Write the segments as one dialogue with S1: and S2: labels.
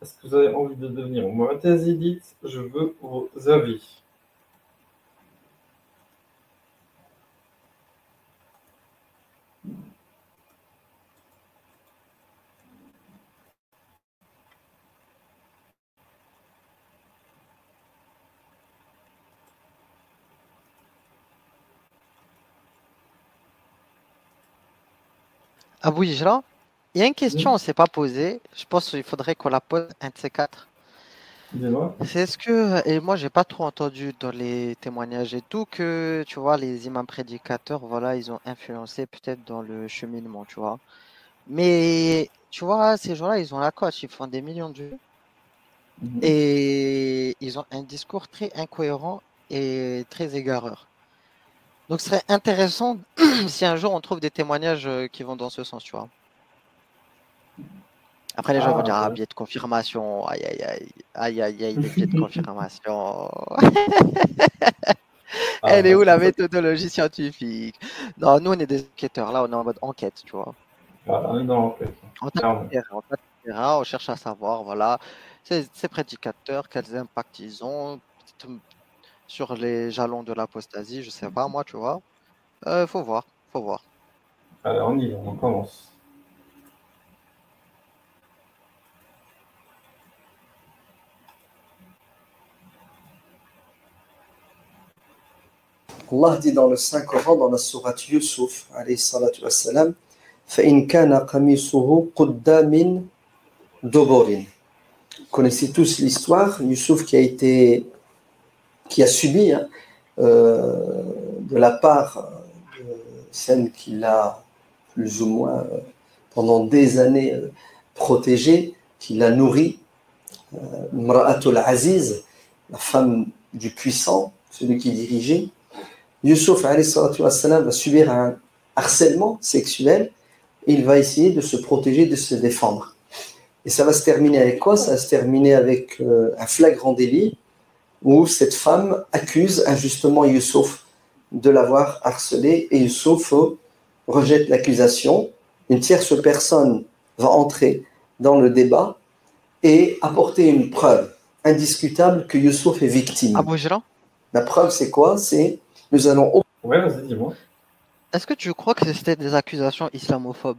S1: est-ce que vous avez envie de devenir mu'tazilite? Je veux vos avis.
S2: Abou Hijra, il y a une question, on ne s'est pas posée. Je pense qu'il faudrait qu'on la pose un de ces quatre.
S1: Dis-moi.
S2: C'est est-ce que, et moi j'ai pas trop entendu dans les témoignages et tout, que tu vois, les imams prédicateurs, voilà, ils ont influencé peut-être dans le cheminement, tu vois. Mais tu vois, ces gens-là, ils ont la coche, ils font des millions de vues et ils ont un discours très incohérent et très égareur. Donc ce serait intéressant si un jour on trouve des témoignages qui vont dans ce sens, tu vois. Après, les gens vont
S1: Ah,
S2: dire, ah,
S1: intéressant.
S2: biais de confirmation, aïe, aïe, aïe, aïe, aïe, aïe, les biais de confirmation.
S1: Ah,
S2: Elle est
S1: bah,
S2: où la
S1: ça,
S2: méthodologie scientifique? Non, nous, on est des enquêteurs, là, on est en mode enquête, tu vois.
S1: voilà, on est dans l'enquête,
S2: On tape
S1: clairement.
S2: le terrain, on tape le terrain, on cherche à savoir, voilà, ces prédicateurs, quels impacts ils ont sur les jalons de l'apostasie, je sais pas, moi, tu vois. Faut voir, faut voir.
S1: Allez, on y va, on commence.
S3: Allah dit dans le Saint-Coran, dans la sourate Yusuf, alayhi salatu wassalam, فَإِنْ كَانَ قَمِيصُهُ قُدَّ مِنْ دُبُرٍ. Vous connaissez tous l'histoire, Yusuf qui a subi de la part de celle qui l'a plus ou moins pendant des années protégé, qui l'a nourri, Mra'atul Aziz, la femme du puissant, celui qui dirigeait. Yusuf alayhi salatu wassalam, va subir un harcèlement sexuel et il va essayer de se protéger, de se défendre. Et ça va se terminer avec quoi? Ça va se terminer avec un flagrant délit où cette femme accuse injustement Yusuf de l'avoir harcelé et Yusuf rejette l'accusation. Une tierce personne va entrer dans le débat et apporter une preuve indiscutable que Yusuf est victime.
S2: Abou Hijra,
S3: La preuve, c'est quoi? C'est nous allons.
S1: Ouais, vas-y, dis-moi.
S2: est-ce que tu crois que c'était des accusations islamophobes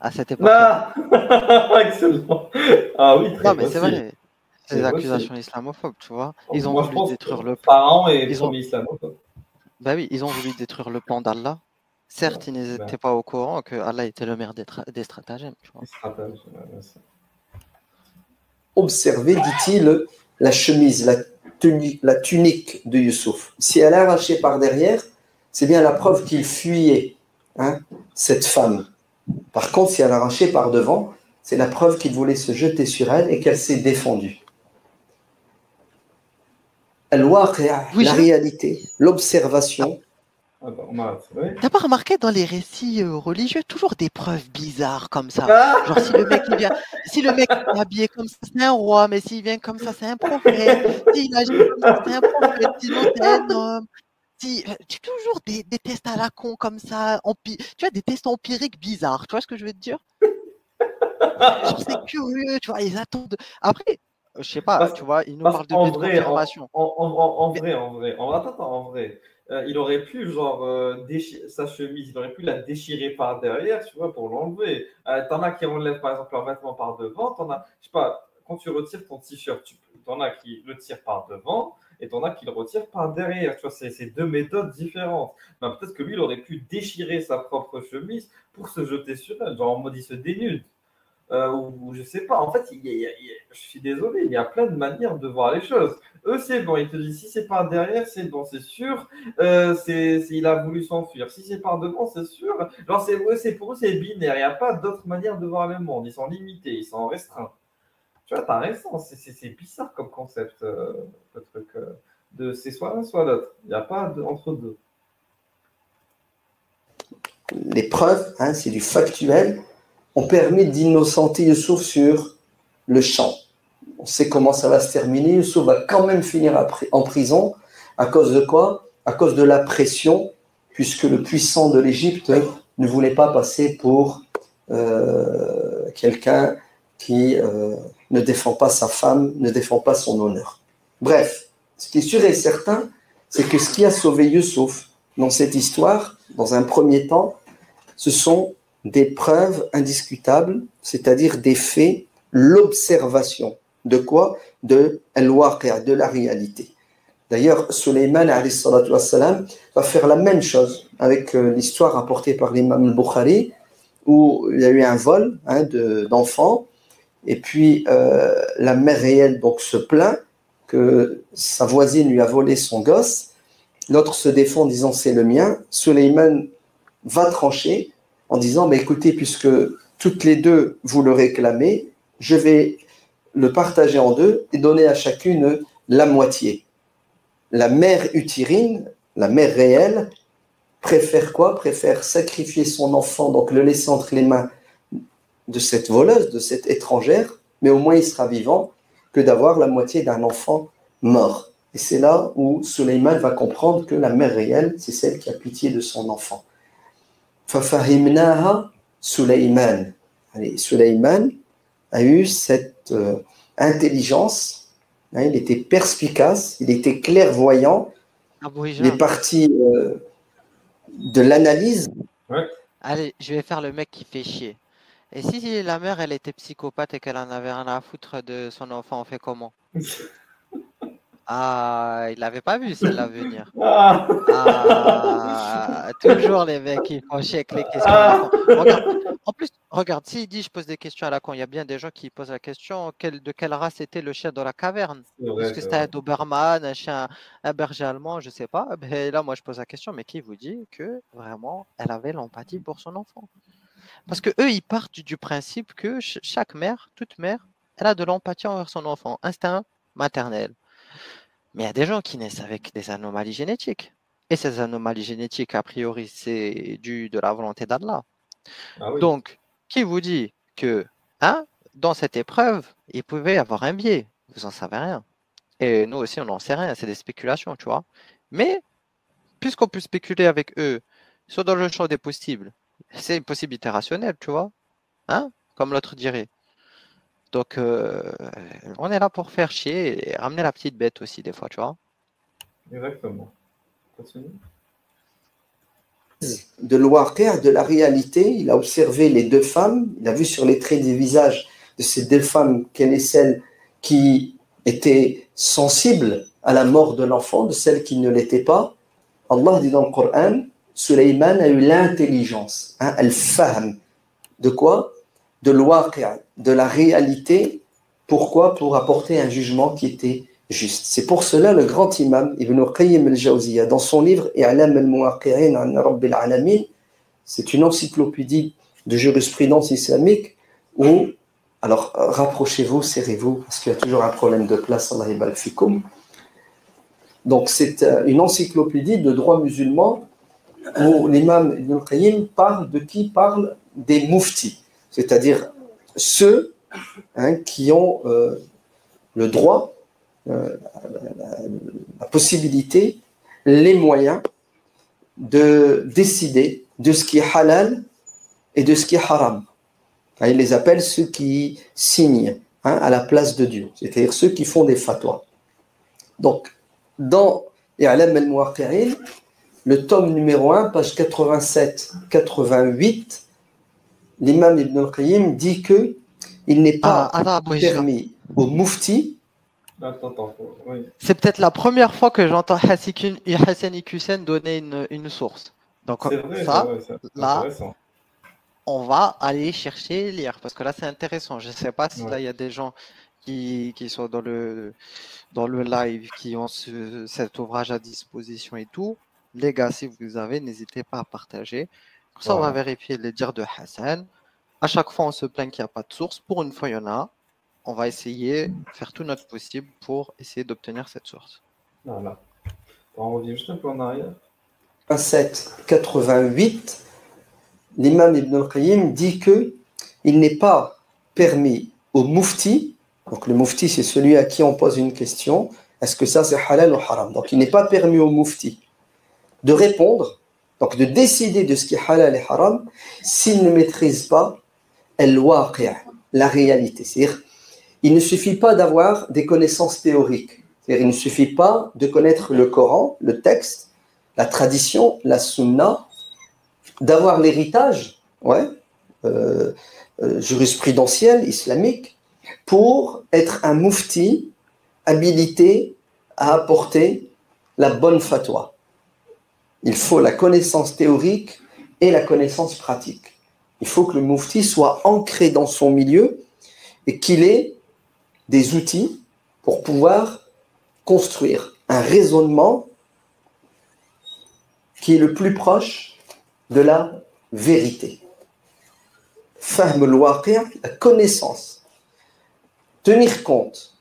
S2: à cette époque-là?
S1: Ah, excellent. Ah oui, très
S2: Non, mais c'est
S1: possible.
S2: vrai, c'est des
S1: C'est possible.
S2: accusations islamophobes, tu vois. Ils ont
S1: Moi, je
S2: voulu
S1: pense que
S2: détruire le...
S1: Pharaon est
S2: Ils ont...
S1: premier islamophobe.
S2: Bah oui, ils ont voulu détruire le plan d'Allah.
S1: Ouais,
S2: Certes, ils
S1: ben,
S2: n'étaient pas au courant que Allah était le maire des stratagèmes, tu vois.
S1: il se rappelle. Ouais, ça.
S3: Observer, dit-il, la chemise, la tunique de Youssouf. Si elle est arrachée par derrière, c'est bien la preuve qu'il fuyait cette femme. Par contre, si elle est arrachée par devant, c'est la preuve qu'il voulait se jeter sur elle et qu'elle s'est défendue. La
S2: Hijra,
S3: réalité, l'observation.
S1: Ah, bah, on arrête. Ouais.
S2: t'as pas remarqué dans les récits religieux toujours des preuves bizarres comme ça?
S1: Ah,
S2: Genre si le mec est habillé comme ça, c'est un roi, mais s'il vient comme ça, c'est un prophète. S'il agit comme ça, c'est un prophète, sinon c'est un homme. Si, tu toujours des tests à la con comme ça, tu vois, des tests empiriques bizarres, tu vois ce que je veux te dire? Genre c'est curieux, tu vois, ils attendent. Après, je sais pas,
S1: parce
S2: tu vois, ils nous
S1: parce
S2: parlent de
S1: qu'en
S2: biais de
S1: vrai,
S2: confirmation. Mais
S1: attends, en vrai, il aurait pu, genre, déchirer sa chemise, il aurait pu la déchirer par derrière, tu vois, pour l'enlever. T'en as qui enlèvent, par exemple, leur vêtement par devant, t'en as, je sais pas, quand tu retires ton t-shirt, t'en as qui le tirent par devant, et t'en as qui le retirent par derrière, tu vois, c'est deux méthodes différentes. Ben, peut-être que lui, il aurait pu déchirer sa propre chemise pour se jeter sur elle, genre en mode il se dénude. Ou je sais pas. En fait, je suis désolé, il y a plein de manières de voir les choses. Eux, c'est bon. Ils te disent si c'est par derrière, c'est bon, c'est sûr. Il a voulu s'enfuir. Si c'est par devant, c'est sûr. Genre, pour eux, c'est binaire. Il n'y a pas d'autre manière de voir le monde. Ils sont limités, ils sont restreints. Tu vois, t'as raison. C'est bizarre comme concept, le truc. C'est soit l'un, soit l'autre. Il n'y a pas entre deux.
S3: Les preuves, c'est du factuel, ont permis d'innocenter Youssouf sur le champ. On sait comment ça va se terminer. Youssouf va quand même finir en prison. À cause de quoi? À cause de la pression, puisque le puissant de l'Égypte ne voulait pas passer pour quelqu'un qui ne défend pas sa femme, ne défend pas son honneur. Bref, ce qui est sûr et certain, c'est que ce qui a sauvé Youssouf dans cette histoire, dans un premier temps, ce sont des preuves indiscutables, c'est-à-dire des faits, l'observation. De quoi? De al-waqi', de la réalité. D'ailleurs, Sulayman alayhi salatu wassalam va faire la même chose avec l'histoire rapportée par l'imam al-Bukhari, où il y a eu un vol d'enfants, et puis la mère réelle donc, se plaint que sa voisine lui a volé son gosse. L'autre se défend en disant c'est le mien. Sulayman va trancher en disant bah, écoutez, puisque toutes les deux vous le réclamez, je vais le partager en deux et donner à chacune la moitié. La mère utérine, la mère réelle, préfère quoi? Préfère sacrifier son enfant, donc le laisser entre les mains de cette voleuse, de cette étrangère, mais au moins il sera vivant, que d'avoir la moitié d'un enfant mort. Et c'est là où Sulayman va comprendre que la mère réelle, c'est celle qui a pitié de son enfant. Fafahimnaha Sulayman. Allez, Sulayman a eu cette intelligence, il était perspicace, il était clairvoyant, il est parti de l'analyse.
S1: Ouais.
S2: Allez, je vais faire le mec qui fait chier. Et si la mère, elle était psychopathe et qu'elle en avait rien à foutre de son enfant, on fait comment? Ah, il l'avait pas vu celle-là venir.
S1: Ah.
S2: Ah, toujours les mecs qui font chier avec les questions à la con. Regarde, en plus, regarde, s'il dit je pose des questions à la con, il y a bien des gens qui posent la question de quelle race était le chien dans la caverne? Est-ce que c'était un Doberman, un chien, un berger allemand, je sais pas. Mais là, moi, je pose la question, mais qui vous dit que vraiment elle avait l'empathie pour son enfant? Parce que eux, ils partent du principe que chaque mère, toute mère, elle a de l'empathie envers son enfant, instinct maternel. Mais il y a des gens qui naissent avec des anomalies génétiques. Et ces anomalies génétiques, a priori, c'est dû de la volonté d'Allah.
S1: Ah oui.
S2: Donc, qui vous dit que dans cette épreuve, il pouvait y avoir un biais? Vous n'en savez rien. Et nous aussi, on n'en sait rien. C'est des spéculations, tu vois. Mais, puisqu'on peut spéculer avec eux, soit dans le champ des possibles, c'est une possibilité rationnelle, tu vois. Comme l'autre dirait. Donc, on est là pour faire chier et ramener la petite bête aussi, des fois, tu vois.
S1: Exactement. Continue.
S3: De l'waqi', de la réalité, il a observé les deux femmes, il a vu sur les traits des visages de ces deux femmes quelle est celle qui était sensible à la mort de l'enfant, de celle qui ne l'était pas. Allah dit dans le Coran, Sulayman a eu l'intelligence, al-fahm. De quoi? De l'waqi', de la réalité. Pourquoi? Pour apporter un jugement qui était juste. C'est pour cela le grand imam Ibn Qayyim al-Jawziyya, dans son livre I'lam al-Muwaqqi'in an Rabbil Alamin, c'est une encyclopédie de jurisprudence islamique où, alors rapprochez-vous, serrez-vous, parce qu'il y a toujours un problème de place, Allah yabarak fikoum. Donc c'est une encyclopédie de droit musulman où l'imam Ibn Qayyim parle de qui? Parle des muftis, c'est-à-dire ceux qui ont le droit, la possibilité, les moyens de décider de ce qui est halal et de ce qui est haram. Il les appelle ceux qui signent à la place de Dieu, c'est-à-dire ceux qui font des fatwas. Donc, dans I'lam al-Muwaqqi'in, le tome numéro 1, page 87-88, l'imam Ibn al-Qayyim dit que il n'est pas permis au mufti.
S1: Attends, oui.
S2: C'est peut-être la première fois que j'entends Hassani Hussein donner une source. Donc
S1: vrai,
S2: ça,
S1: c'est
S2: là, on va aller chercher lire parce que là c'est intéressant. Je ne sais pas si là il y a des gens qui sont dans le live qui ont cet ouvrage à disposition et tout. Les gars, si vous avez, n'hésitez pas à partager. Comme ça, on va vérifier les dires de Hassan. À chaque fois, on se plaint qu'il n'y a pas de source. Pour une fois, il y en a. On va essayer de faire tout notre possible pour essayer d'obtenir cette source.
S1: Voilà. On revient juste un peu en arrière.
S3: 87-88, l'imam Ibn al-Qayyim dit qu'il n'est pas permis au mufti, donc le mufti c'est celui à qui on pose une question, est-ce que ça c'est halal ou haram? Donc il n'est pas permis au mufti de répondre, donc de décider de ce qui est halal et haram, s'il ne maîtrise pas al-waqi', la réalité. C'est-à-dire, il ne suffit pas d'avoir des connaissances théoriques. C'est-à-dire, il ne suffit pas de connaître le Coran, le texte, la tradition, la sunna, d'avoir l'héritage, ouais, jurisprudentiel, islamique, pour être un mufti habilité à apporter la bonne fatwa. Il faut la connaissance théorique et la connaissance pratique. Il faut que le mufti soit ancré dans son milieu et qu'il ait des outils pour pouvoir construire un raisonnement qui est le plus proche de la vérité. Fahm al-waqi', la connaissance. Tenir compte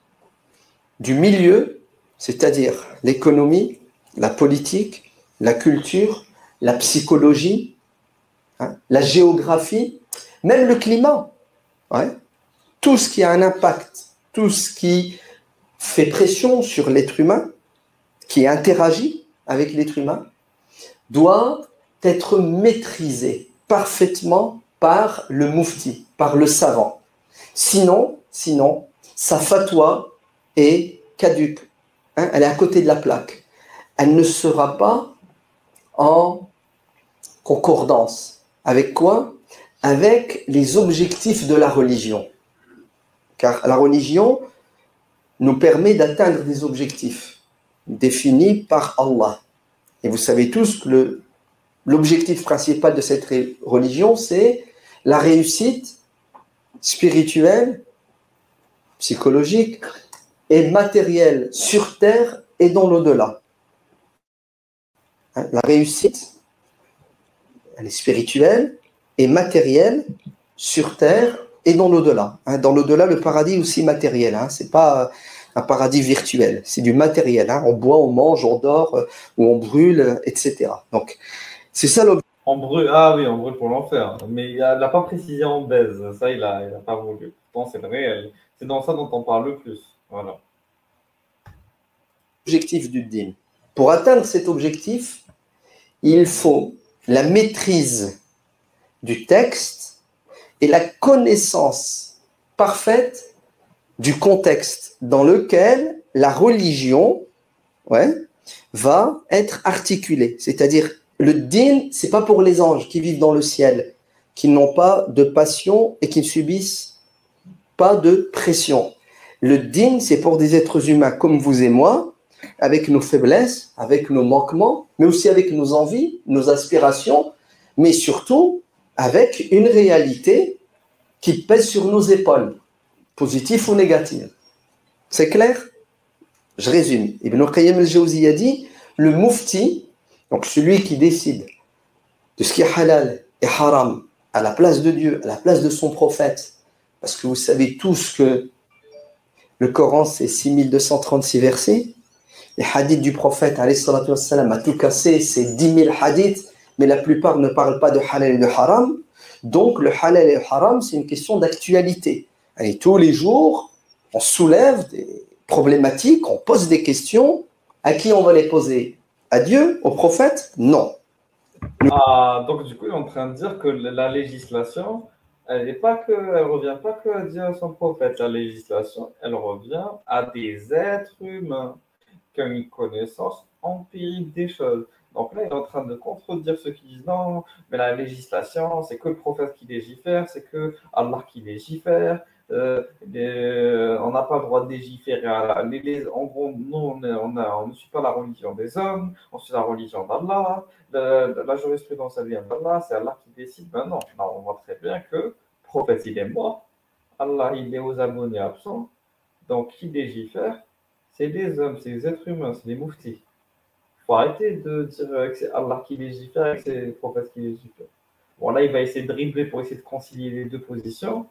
S3: du milieu, c'est-à-dire l'économie, la politique, la culture, la psychologie, hein, la géographie, même le climat. Ouais. Tout ce qui a un impact, tout ce qui fait pression sur l'être humain, qui interagit avec l'être humain, doit être maîtrisé parfaitement par le mufti, par le savant. Sinon, sa fatwa est caduque. Hein, elle est à côté de la plaque. Elle ne sera pas en concordance. Avec quoi? Avec les objectifs de la religion. Car la religion nous permet d'atteindre des objectifs définis par Allah. Et vous savez tous que l'objectif principal de cette religion, c'est la réussite spirituelle, psychologique et matérielle sur terre et dans l'au-delà. La réussite, elle est spirituelle et matérielle sur terre et dans l'au-delà. Dans l'au-delà, le paradis est aussi matériel. Ce n'est pas un paradis virtuel, c'est du matériel. On boit, on mange, on dort, ou on brûle, etc. Donc, c'est ça l'objectif.
S1: On brûle, ah oui, on brûle pour l'enfer. Mais il n'a pas précisé en baise. Ça, il a pas voulu. Pourtant, c'est le réel. C'est dans ça dont on parle le plus. Voilà.
S3: L'objectif du din. Pour atteindre cet objectif, il faut la maîtrise du texte et la connaissance parfaite du contexte dans lequel la religion va être articulée. C'est-à-dire, le din, ce n'est pas pour les anges qui vivent dans le ciel, qui n'ont pas de passion et qui ne subissent pas de pression. Le din, c'est pour des êtres humains comme vous et moi, avec nos faiblesses, avec nos manquements, mais aussi avec nos envies, nos aspirations, mais surtout avec une réalité qui pèse sur nos épaules, positive ou négative. C'est clair? Je résume. Ibn Qayyim al-Jawziyya a dit, le mufti, donc celui qui décide de ce qui est halal et haram à la place de Dieu, à la place de son prophète, parce que vous savez tous que le Coran c'est 6236 versets, les hadiths du prophète alayhi salatu wassalam, à tout casser c'est 10 000 hadiths, mais la plupart ne parlent pas de halal et de haram. Donc le halal et le haram c'est une question d'actualité. Et tous les jours on soulève des problématiques, on pose des questions. À qui on va les poser? À Dieu? Au prophète? Non.
S1: Ah, donc du coup, il est en train de dire que la législation, elle revient pas que à Dieu et son prophète. La législation, elle revient à des êtres humains qui ont une connaissance empirique des choses. Donc là, il est en train de contredire ceux qui disent non, mais la législation, c'est que le prophète qui légifère, c'est que Allah qui légifère. On n'a pas le droit de légiférer. En gros, nous, on ne suit pas la religion des hommes, on suit la religion d'Allah. La jurisprudence, elle vient d'Allah, c'est Allah qui décide. Ben non, on voit très bien que le prophète, il est mort. Allah, il est aux abonnés absents. Donc, qui légifère? C'est des hommes, c'est des êtres humains, c'est des mouftis. Il faut arrêter de dire que c'est Allah qui légifère et que c'est le prophète qui légifère. Bon, là, il va essayer de dribbler pour essayer de concilier les deux positions.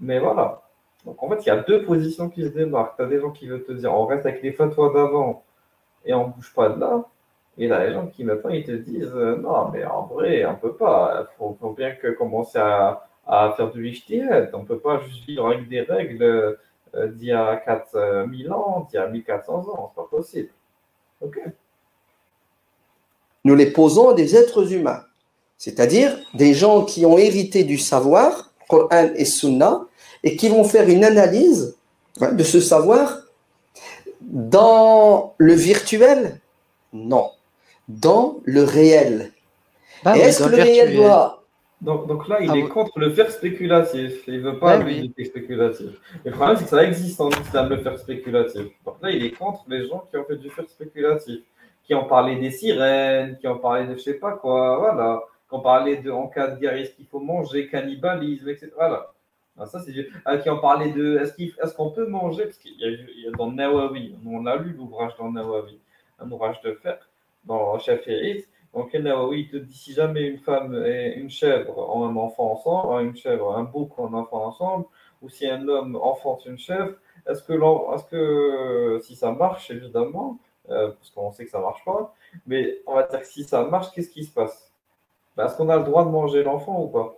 S1: Mais voilà. Donc, en fait, il y a deux positions qui se démarquent. Tu as des gens qui veulent te dire on reste avec les fatwas d'avant et on ne bouge pas de là. Et là, les gens qui maintenant, ils te disent non, mais en vrai, on ne peut pas. Il faut bien commencer à faire du ijtihad. On ne peut pas juste vivre avec des règles d'il y a 4000 ans, d'il y a 1400 ans. Ce n'est pas possible. OK.
S3: Nous les posons à des êtres humains, c'est-à-dire des gens qui ont hérité du savoir, Coran et Sunna, et qui vont faire une analyse de ce savoir dans le virtuel. Non, dans le réel.
S2: Bah
S3: Et
S2: oui,
S3: est-ce
S2: dans
S3: que
S2: le
S3: le réel
S2: virtuel.
S3: doit...
S1: Donc là, il
S2: Ah
S1: est
S2: oui.
S1: contre le faire spéculatif. Il ne veut pas,
S2: Ouais,
S1: lui,
S2: oui.
S1: du fait spéculatif. Le problème, c'est que ça existe en islam, le faire spéculatif. Donc là, il est contre les gens qui ont fait du faire spéculatif, qui ont parlé des sirènes, qui ont parlé de je sais pas quoi, voilà, qui ont parlé de en cas de guerre, est-ce qu'il faut manger, cannibalisme, etc. Voilà. Ah, ça, c'est qui ont parlé de est-ce qu'on peut manger, parce qu'il y a dans Nawawi, on a lu l'ouvrage dans Nawawi, un ouvrage de fer dans Shafi'i. Donc, Nawawi te dit si jamais une femme et une chèvre ont un enfant ensemble, une chèvre, un bouc ont un enfant ensemble, ou si un homme enfante une chèvre, est-ce que si ça marche, évidemment, parce qu'on sait que ça marche pas, mais on va dire que si ça marche, qu'est-ce qui se passe? Ben, est-ce qu'on a le droit de manger l'enfant ou pas?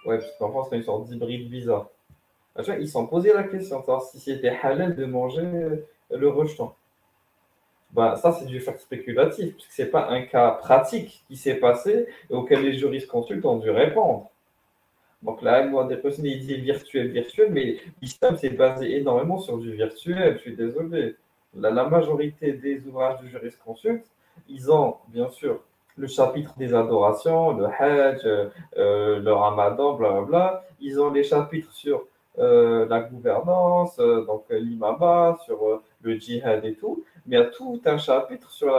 S1: Ouais, parce que l'enfant, c'est une sorte d'hybride bizarre. Ben, tu vois, ils s'en posaient la question de savoir si c'était halal de manger le rejeton. Ben, ça, c'est du fait spéculatif, puisque ce n'est pas un cas pratique qui s'est passé et auquel les jurisconsultes ont dû répondre. Donc là, moi, des personnes, ils disent virtuel, virtuel, mais l'islam s'est basé énormément sur du virtuel, je suis désolé. La majorité des ouvrages du jurisconsulte, ils ont, bien sûr, le chapitre des adorations, le hajj, le ramadan, blablabla. Ils ont les chapitres sur la gouvernance, donc l'imama, sur le djihad et tout. Mais il y a tout un chapitre sur,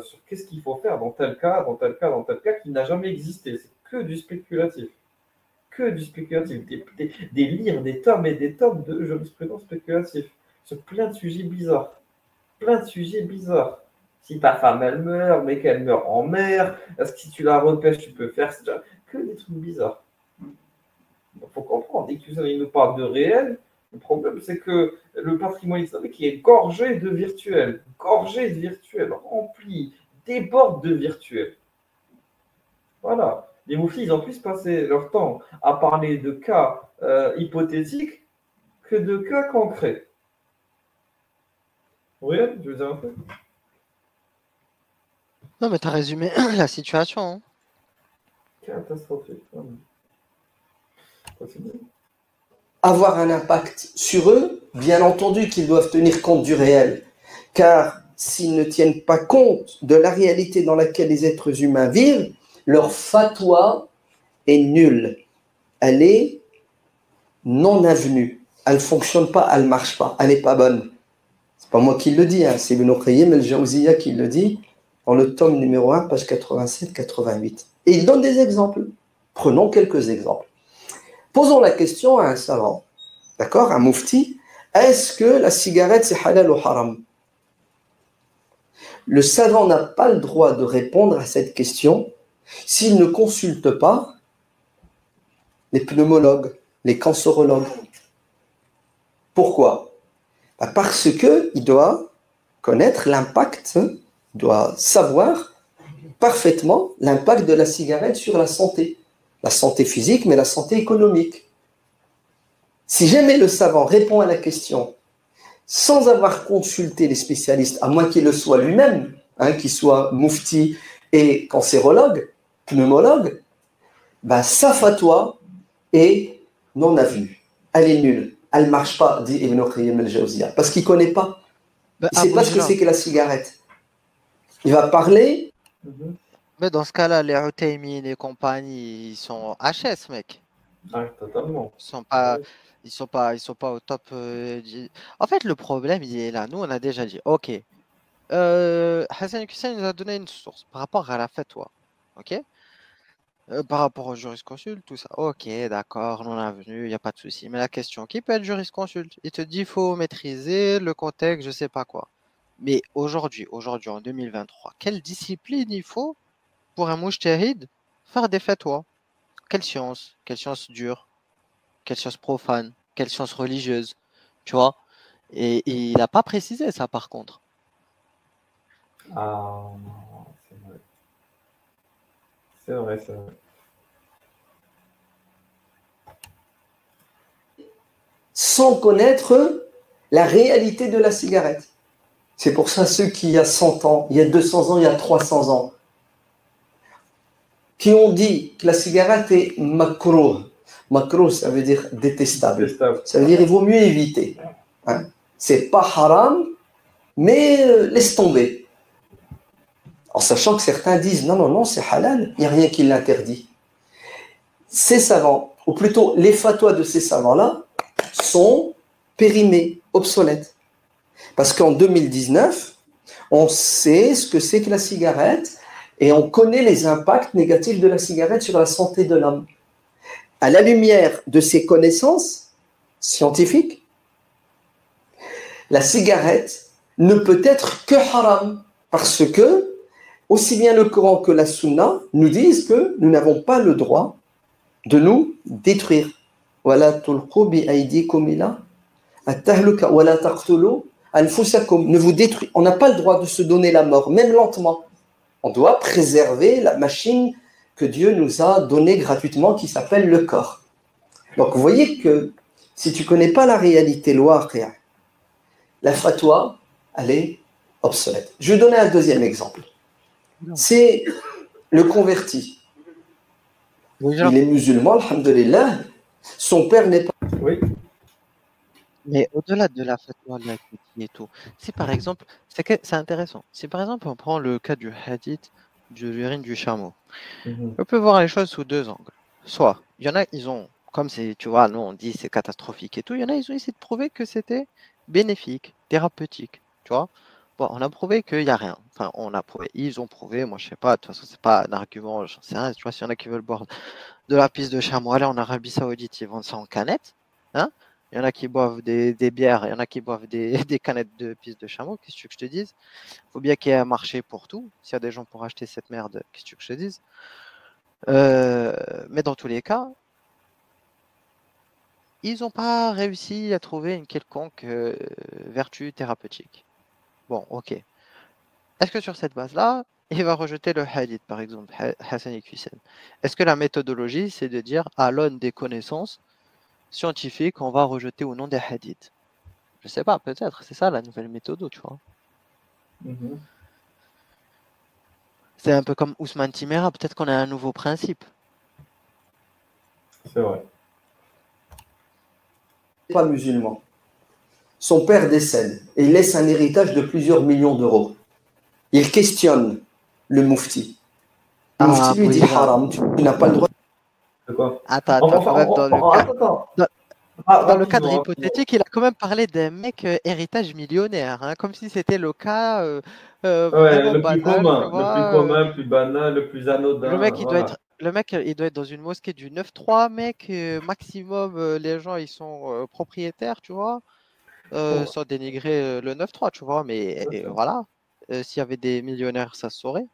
S1: sur qu'est-ce qu'il faut faire dans tel cas, dans tel cas, dans tel cas, qui n'a jamais existé. C'est que du spéculatif. Que du spéculatif. Des livres, des tomes et des tomes de jurisprudence spéculative sur plein de sujets bizarres. Plein de sujets bizarres. Si ta femme, elle meurt, mais qu'elle meurt en mer, est-ce que si tu la repêches, tu peux faire ça? Que des trucs bizarres. Il faut comprendre. Dès qu'il nous parle de réel, le problème, c'est que le patrimoine islamique est gorgé de virtuel, rempli, déborde de virtuel. Voilà. Les mouftis, ils ont plus passé leur temps à parler de cas hypothétiques que de cas concrets. Oui, je veux dire un peu.
S2: Non, mais tu as résumé la situation. Hein.
S1: Catastrophique.
S3: avoir un impact sur eux, bien entendu qu'ils doivent tenir compte du réel. Car s'ils ne tiennent pas compte de la réalité dans laquelle les êtres humains vivent, leur fatwa est nulle. Elle est non avenue. Elle ne fonctionne pas, elle ne marche pas, elle n'est pas bonne. Ce n'est pas moi qui le dis, hein, c'est Ibn Qayyim al-Jawziyya qui le dit dans le tome numéro 1, page 87-88. Et il donne des exemples. Prenons quelques exemples. Posons la question à un savant, d'accord, un moufti, est-ce que la cigarette c'est halal ou haram? Le savant n'a pas le droit de répondre à cette question s'il ne consulte pas les pneumologues, les cancérologues. Pourquoi? Parce qu'il doit connaître l'impact, il doit savoir parfaitement l'impact de la cigarette sur la santé physique, mais la santé économique. Si jamais le savant répond à la question sans avoir consulté les spécialistes, à moins qu'il le soit lui-même, hein, qu'il soit moufti et cancérologue, pneumologue, sa fatwa est non avenue. Elle est nulle. Elle ne marche pas, dit Ibn Qayyim al-Jawziyya, parce qu'il ne connaît pas. Il ne sait pas ce que c'est que la cigarette. Il va parler.
S2: Mais dans ce cas-là, les Uthaymeen et compagnie, ils sont HS, mec.
S1: Ah, totalement.
S2: Ils sont pas au top. En fait, le problème, il est là. Nous, on a déjà dit, ok. Hassan Hussein nous a donné une source par rapport à la fatwa. Ok. Par rapport au jurisconsulte, tout ça. Ok, d'accord, non avenu, il n'y a pas de souci. Mais la question, qui peut être jurisconsulte? Il te dit, il faut maîtriser le contexte, je sais pas quoi. Mais aujourd'hui, en 2023, quelle discipline il faut pour un mujtahid faire des fatwas? Quelle science? Quelle science dure? Quelle science profane? Quelle science religieuse? Tu vois? Et il n'a pas précisé ça, par contre.
S1: Ah, c'est vrai. C'est vrai, c'est vrai.
S3: Sans connaître la réalité de la cigarette. C'est pour ça ceux qui, il y a 100 ans, il y a 200 ans, il y a 300 ans, qui ont dit que la cigarette est makrouh. Makruh, ça veut dire détestable.
S1: Détestable.
S3: Ça veut dire il vaut mieux éviter. Hein. C'est pas haram, mais laisse tomber. En sachant que certains disent non, non, non, c'est halal, il n'y a rien qui l'interdit. Ces savants, ou plutôt les fatwas de ces savants-là, sont périmés, obsolètes. Parce qu'en 2019, on sait ce que c'est que la cigarette et on connaît les impacts négatifs de la cigarette sur la santé de l'homme. À la lumière de ces connaissances scientifiques, la cigarette ne peut être que haram parce que aussi bien le Coran que la Sunna nous disent que nous n'avons pas le droit de nous détruire. وَلَا تُلْقُوا بِأَيْدِيكُمْ إِلَى التَّهْلُكَةِ وَلَا تَقْتُلُوا أَنفُسَكُمْ. Ne vous détruisez. On n'a pas le droit de se donner la mort, même lentement. On doit préserver la machine que Dieu nous a donnée gratuitement qui s'appelle le corps. Donc vous voyez que si tu ne connais pas la réalité, la fatwa, elle est obsolète. Je vais donner un deuxième exemple. C'est le converti.
S2: Oui,
S3: Il est musulman, alhamdulillah. Son père n'est pas.
S1: Oui.
S2: mais au-delà de la fatwa là, et tout, si par exemple, c'est intéressant. Si par exemple on prend le cas du hadith de l'urine du chameau, on peut voir les choses sous deux angles. Soit, il y en a, ils ont, comme c'est, tu vois, nous on dit c'est catastrophique et tout, il y en a, ils ont essayé de prouver que c'était bénéfique, thérapeutique, tu vois. Bon, on a prouvé qu'il n'y a rien. Enfin, on a prouvé, ils ont prouvé, moi je sais pas, de toute façon, c'est pas un argument, j'en sais rien, tu vois, s'il y en a qui veulent boire de la pisse de chameau, allez en Arabie Saoudite, ils vendent ça en canettes, hein. Il y en a qui boivent des bières, il y en a qui boivent des canettes de pisse de chameau, qu'est-ce que tu veux que je te dise? Il faut bien qu'il y ait un marché pour tout. S'il y a des gens pour acheter cette merde, qu'est-ce que tu veux que je te dise? Mais dans tous les cas, ils n'ont pas réussi à trouver une quelconque vertu thérapeutique. Bon, ok. Est-ce que sur cette base-là, il va rejeter le hadith, par exemple, Hassan et Hussein? Est-ce que la méthodologie, c'est de dire, à l'aune des connaissances scientifiques, on va rejeter ou non des hadiths? Je sais pas, peut-être, c'est ça la nouvelle méthode, tu vois. C'est un peu comme Ousmane Timera, peut-être qu'on a un nouveau principe.
S1: C'est vrai.
S3: Pas musulman. Son père décède et il laisse un héritage de plusieurs millions d'euros. Il questionne le Mufti. Le Mufti lui dit haram, tu n'as pas le droit.
S1: C'est quoi?
S2: Attends, quand même, dans le cadre hypothétique, il a quand même parlé d'un mec héritage millionnaire, hein, comme si c'était le cas vraiment
S1: le plus
S2: banal,
S1: commun,
S2: tu vois,
S1: le plus commun, le plus banal, le plus anodin.
S2: le mec, il doit être dans une mosquée du 9-3, mec, maximum, les gens, ils sont propriétaires, tu vois, sans dénigrer le 9-3, tu vois, mais voilà, s'il y avait des millionnaires, ça se saurait.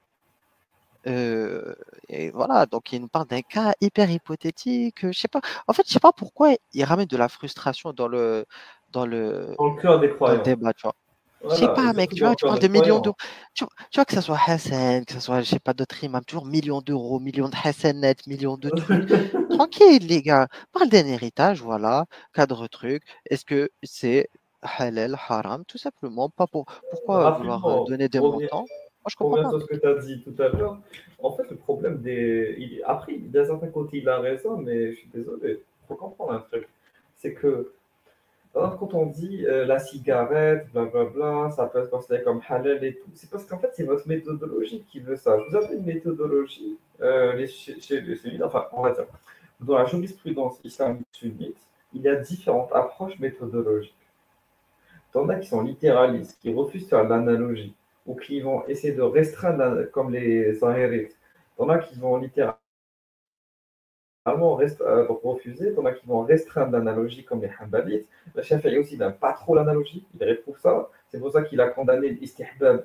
S2: Et voilà, donc il nous parle d'un cas hyper hypothétique. Je sais pas. En fait, je sais pas pourquoi il ramène de la frustration dans le
S1: cœur des croyants.
S2: débat, tu vois.
S1: Voilà,
S2: je sais pas, mec, tu vois, tu parles de millions d'euros. Tu vois que ça soit Hassan, que ça soit, je sais pas, d'autres imams, toujours millions d'euros, millions de Hassanettes, millions de trucs. Tranquille, les gars. Parle d'un héritage, voilà, cadre truc. Est-ce que c'est halal, haram, tout simplement, pas pourquoi vouloir donner des montants? Moi, je comprends pas.
S1: Sur ce que tu as dit tout à l'heure. En fait, le problème Après, d'un certain côté, il a raison, mais je suis désolé. Il faut comprendre un truc. C'est que quand on dit la cigarette, blablabla, ça peut être considéré comme halal et tout, c'est parce qu'en fait, c'est votre méthodologie qui veut ça. Vous avez une méthodologie, chez les sunnites, enfin, on va dire, dans la jurisprudence islamique sunnite, il y a différentes approches méthodologiques. Il y en a qui sont littéralistes, qui refusent de faire l'analogie, ou qui vont essayer de restreindre, comme les zahirites. Il y en a qui vont littéralement refuser, il y en a qui vont restreindre l'analogie, comme les hanbalites. Le Shafi'i aussi n'aime pas trop l'analogie, il réprouve ça. C'est pour ça qu'il a condamné l'istihbab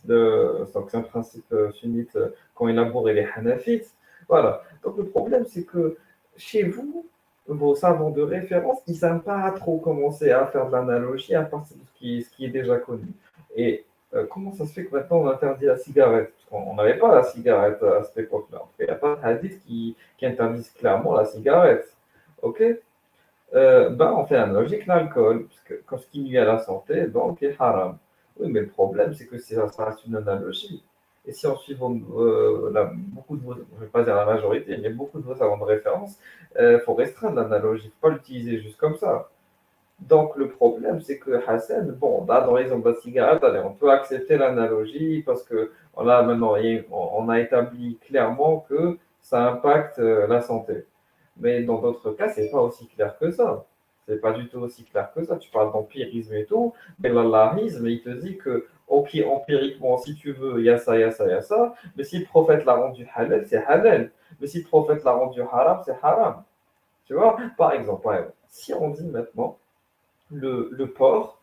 S1: c'est un principe sunnite qu'ont élaboré les hanafites. Voilà. Donc le problème, c'est que chez vous, vos savants de référence, ils n'aiment pas trop commencer à faire de l'analogie à partir de ce qui est déjà connu. Et comment ça se fait que maintenant on interdit la cigarette? On n'avait pas la cigarette à cette époque-là. Il n'y a pas de hadith qui interdisent clairement la cigarette. Ok? On fait l'analogie avec l'alcool, parce que quand ce qui nuit à la santé, donc est haram. Oui, mais le problème, c'est que ça reste une analogie. Et si on suit beaucoup de vos, je ne vais pas dire la majorité, mais beaucoup de vos savants de référence, il faut restreindre l'analogie, il ne faut pas l'utiliser juste comme ça. Donc, le problème, c'est que Hassan, bon, là, dans l'exemple de la cigarette, allez, on peut accepter l'analogie parce que là, maintenant, on a établi clairement que ça impacte la santé. Mais dans d'autres cas, c'est pas aussi clair que ça. C'est pas du tout aussi clair que ça. Tu parles d'empirisme et tout, mais l'Allahisme, il te dit que, ok, empiriquement, si tu veux, il y a ça, il y a ça, il y a ça, mais si le prophète l'a rendu halal, c'est halal. Mais si le prophète l'a rendu haram, c'est haram. Tu vois, par exemple, ouais, si on dit maintenant, le porc,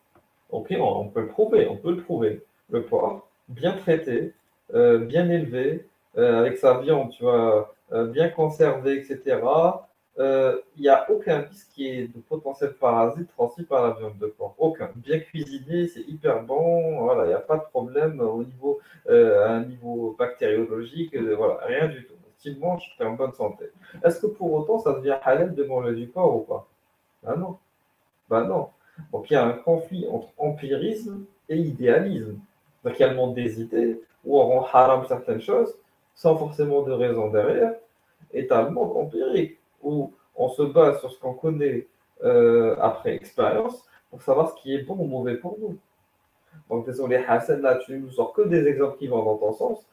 S1: ok, on peut le prouver, on peut le prouver. Le porc, bien traité, bien élevé, avec sa viande, tu vois, bien conservée, etc. Il n'y a aucun risque qui est de potentiel parasite transmis par la viande de porc. Aucun. Bien cuisiné, c'est hyper bon. Voilà, il n'y a pas de problème au niveau, à un niveau bactériologique. Voilà, rien du tout. Si tu le manges, tu es en bonne santé. Est-ce que pour autant, ça devient halal de manger du porc ou pas? Ah non. Ben non. Donc il y a un conflit entre empirisme et idéalisme. Donc il y a le monde des idées, où on rend haram certaines choses, sans forcément de raison derrière, et tu as le monde empirique, où on se base sur ce qu'on connaît après expérience, pour savoir ce qui est bon ou mauvais pour nous. Donc désolé Hassan, là tu nous sors que des exemples qui vont dans ton sens,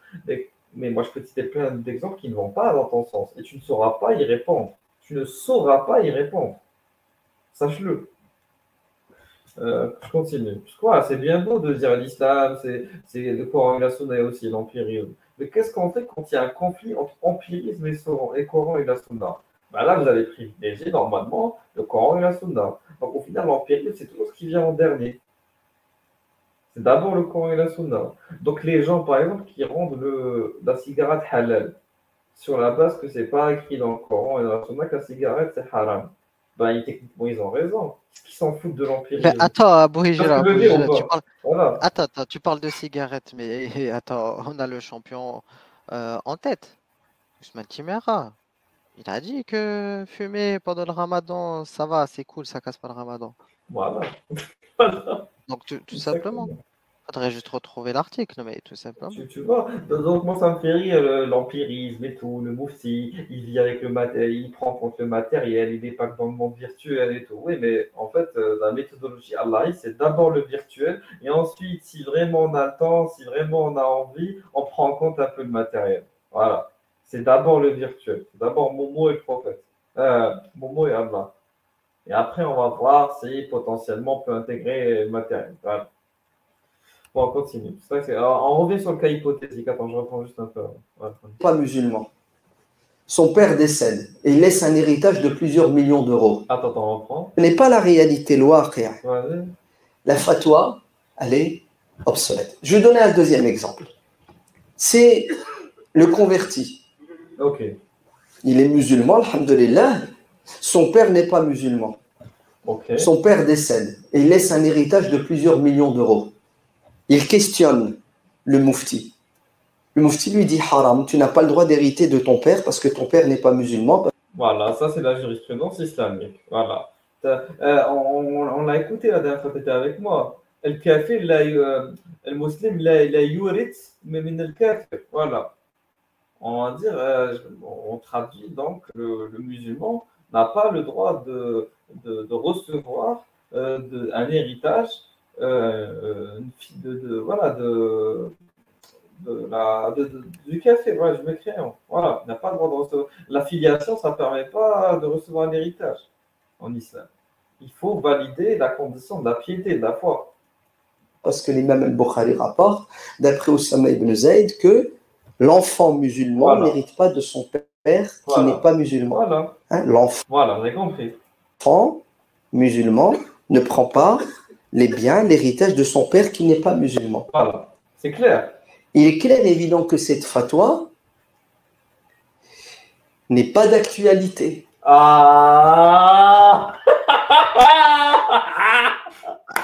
S1: mais moi je peux te citer plein d'exemples qui ne vont pas dans ton sens, et tu ne sauras pas y répondre. Tu ne sauras pas y répondre. Sache-le. Je continue. Parce que voilà, c'est bien beau de dire l'islam, c'est le Coran et la Sunna et aussi l'empirisme. Mais qu'est-ce qu'on fait quand il y a un conflit entre empirisme et Coran et la Sunna? Ben là, vous avez privilégié normalement le Coran et la Sunna. Donc au final, l'empirisme, c'est toujours ce qui vient en dernier. C'est d'abord le Coran et la Sunna. Donc les gens, par exemple, qui rendent la cigarette halal sur la base que c'est pas écrit dans le Coran et dans la Sunna que la cigarette c'est haram. Ben, techniquement, ils ont raison. Ils s'en foutent de
S2: Ben,
S1: l'empirisme.
S2: attends,
S1: Tu vois ce que je veux
S2: Abou
S1: dire ou
S2: Hijra,
S1: pas? Voilà.
S2: attends, tu parles de cigarettes, mais attends, on a le champion en tête, Ousmane Timéra. Il a dit que fumer pendant le ramadan, ça va, c'est cool, ça casse pas le ramadan.
S1: Voilà. Voilà.
S2: Donc, tout simplement.
S1: Exactement.
S2: Faudrait juste retrouver l'article, mais tout simplement.
S1: Tu vois, donc moi ça me fait rire l'empirisme et tout, le moufti, il vit avec le matériel, il prend en compte le matériel, il n'est pas que dans le monde virtuel et tout. Oui, mais en fait, la méthodologie Allah, c'est d'abord le virtuel et ensuite, si vraiment on a le temps, si vraiment on a envie, on prend en compte un peu le matériel. Voilà. C'est d'abord le virtuel, c'est d'abord Momo et le prophète, Momo et Allah. Et après, on va voir si potentiellement on peut intégrer le matériel. Voilà. Bon, on continue. Alors, on revient sur le cas hypothétique. Attends, je reprends juste un peu. Voilà.
S3: Pas musulman. Son père décède et il laisse un héritage de plusieurs millions d'euros.
S1: Attends, on reprend.
S3: Ce n'est pas la réalité, l'ouaqi'.
S1: Vas-y.
S3: La fatwa, elle est obsolète. Je vais donner un deuxième exemple. C'est le converti.
S1: Ok.
S3: Il est musulman, alhamdulillah. Son père n'est pas musulman.
S1: Ok.
S3: Son père décède et il laisse un héritage de plusieurs millions d'euros. Il questionne le moufti. Le moufti lui dit haram, tu n'as pas le droit d'hériter de ton père parce que ton père n'est pas musulman.
S1: Voilà, ça c'est la jurisprudence islamique. Voilà. On l'a écouté la dernière fois que tu étais avec moi. Le kafir, le musulman, la yurit, mais min al kafir. Voilà. On va dire, on traduit donc le musulman n'a pas le droit de recevoir un héritage voilà, du café. Voilà, je m'écris. Voilà, il n'a pas le droit de recevoir. La filiation, ça ne permet pas de recevoir un héritage en islam. Il faut valider la condition de la piété, de la foi.
S3: Parce que l'imam al-Bukhari rapporte, d'après Oussama ibn Zayd, que l'enfant musulman n'hérite pas de son père qui n'est pas musulman.
S1: Voilà.
S3: Hein, l'enfant
S1: vous avez compris.
S3: Musulman ne prend pas les biens, l'héritage de son père qui n'est pas musulman.
S1: Voilà, c'est clair.
S3: Il est clair et évident que cette fatwa n'est pas d'actualité.
S1: Ah.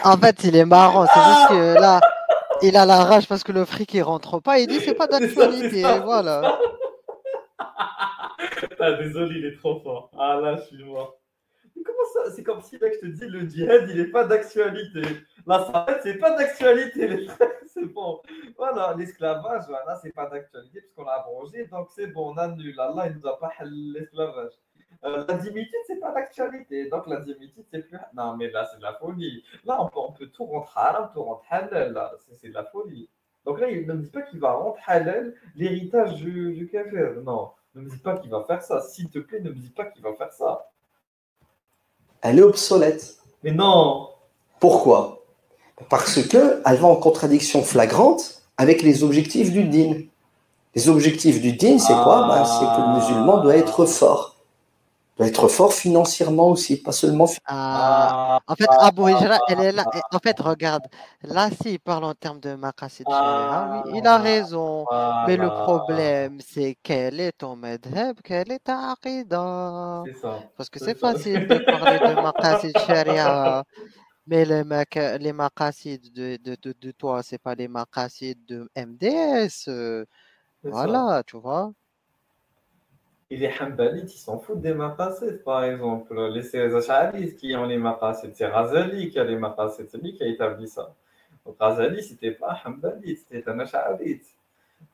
S2: En fait, il est marrant, c'est juste que là, il a la rage parce que le fric il rentre pas. Il dit c'est pas d'actualité, voilà.
S1: Ah, désolé, il est trop fort. Ah là, je suis mort. Mais comment ça? C'est comme si, mec, je te dis, le djihad, il n'est pas d'actualité. Là, ça, c'est pas d'actualité, les frères. c'est bon. Voilà, l'esclavage, voilà, c'est pas d'actualité puisqu'on l'a abrogé, donc c'est bon, on annule. Allah, il nous a pas halal l'esclavage. La dimitude, c'est pas d'actualité. Donc la dimitude, c'est plus. Non, mais là, c'est de la folie. Là, on peut tout rendre haram, tout rendre halal. Là, c'est de la folie. Donc là, il ne me dit pas qu'il va rendre halal l'héritage du kafir. Non, ne me dis pas qu'il va faire ça. S'il te plaît, ne me dis pas qu'il va faire ça.
S3: Elle est obsolète.
S1: Mais non.
S3: Pourquoi? Parce qu'elle va en contradiction flagrante avec les objectifs du dîn. Les objectifs du dîn, c'est quoi? C'est que le musulman doit être fort. Doit être fort financièrement aussi, pas seulement.
S2: En fait, Abu Hijra, elle est là. En fait, regarde, là, s'il parle en termes de maqasid sharia, oui, il a raison. Mais le problème, c'est quel est ton madhab, quel est ta aqida?
S1: C'est ça.
S2: Parce que c'est facile de parler de maqasid sharia, mais les maqasid de toi, c'est pas les maqasid de MDS.
S1: C'est ça.
S2: Voilà, tu vois.
S1: Et les Hanbalites, ils s'en foutent des maqasid, par exemple. Les Ash'arites qui ont les maqasid, c'est Razali qui a les maqasid, c'est lui qui a établi ça. Donc Razali, c'était pas un Hanbalite, c'était un Ash'arite.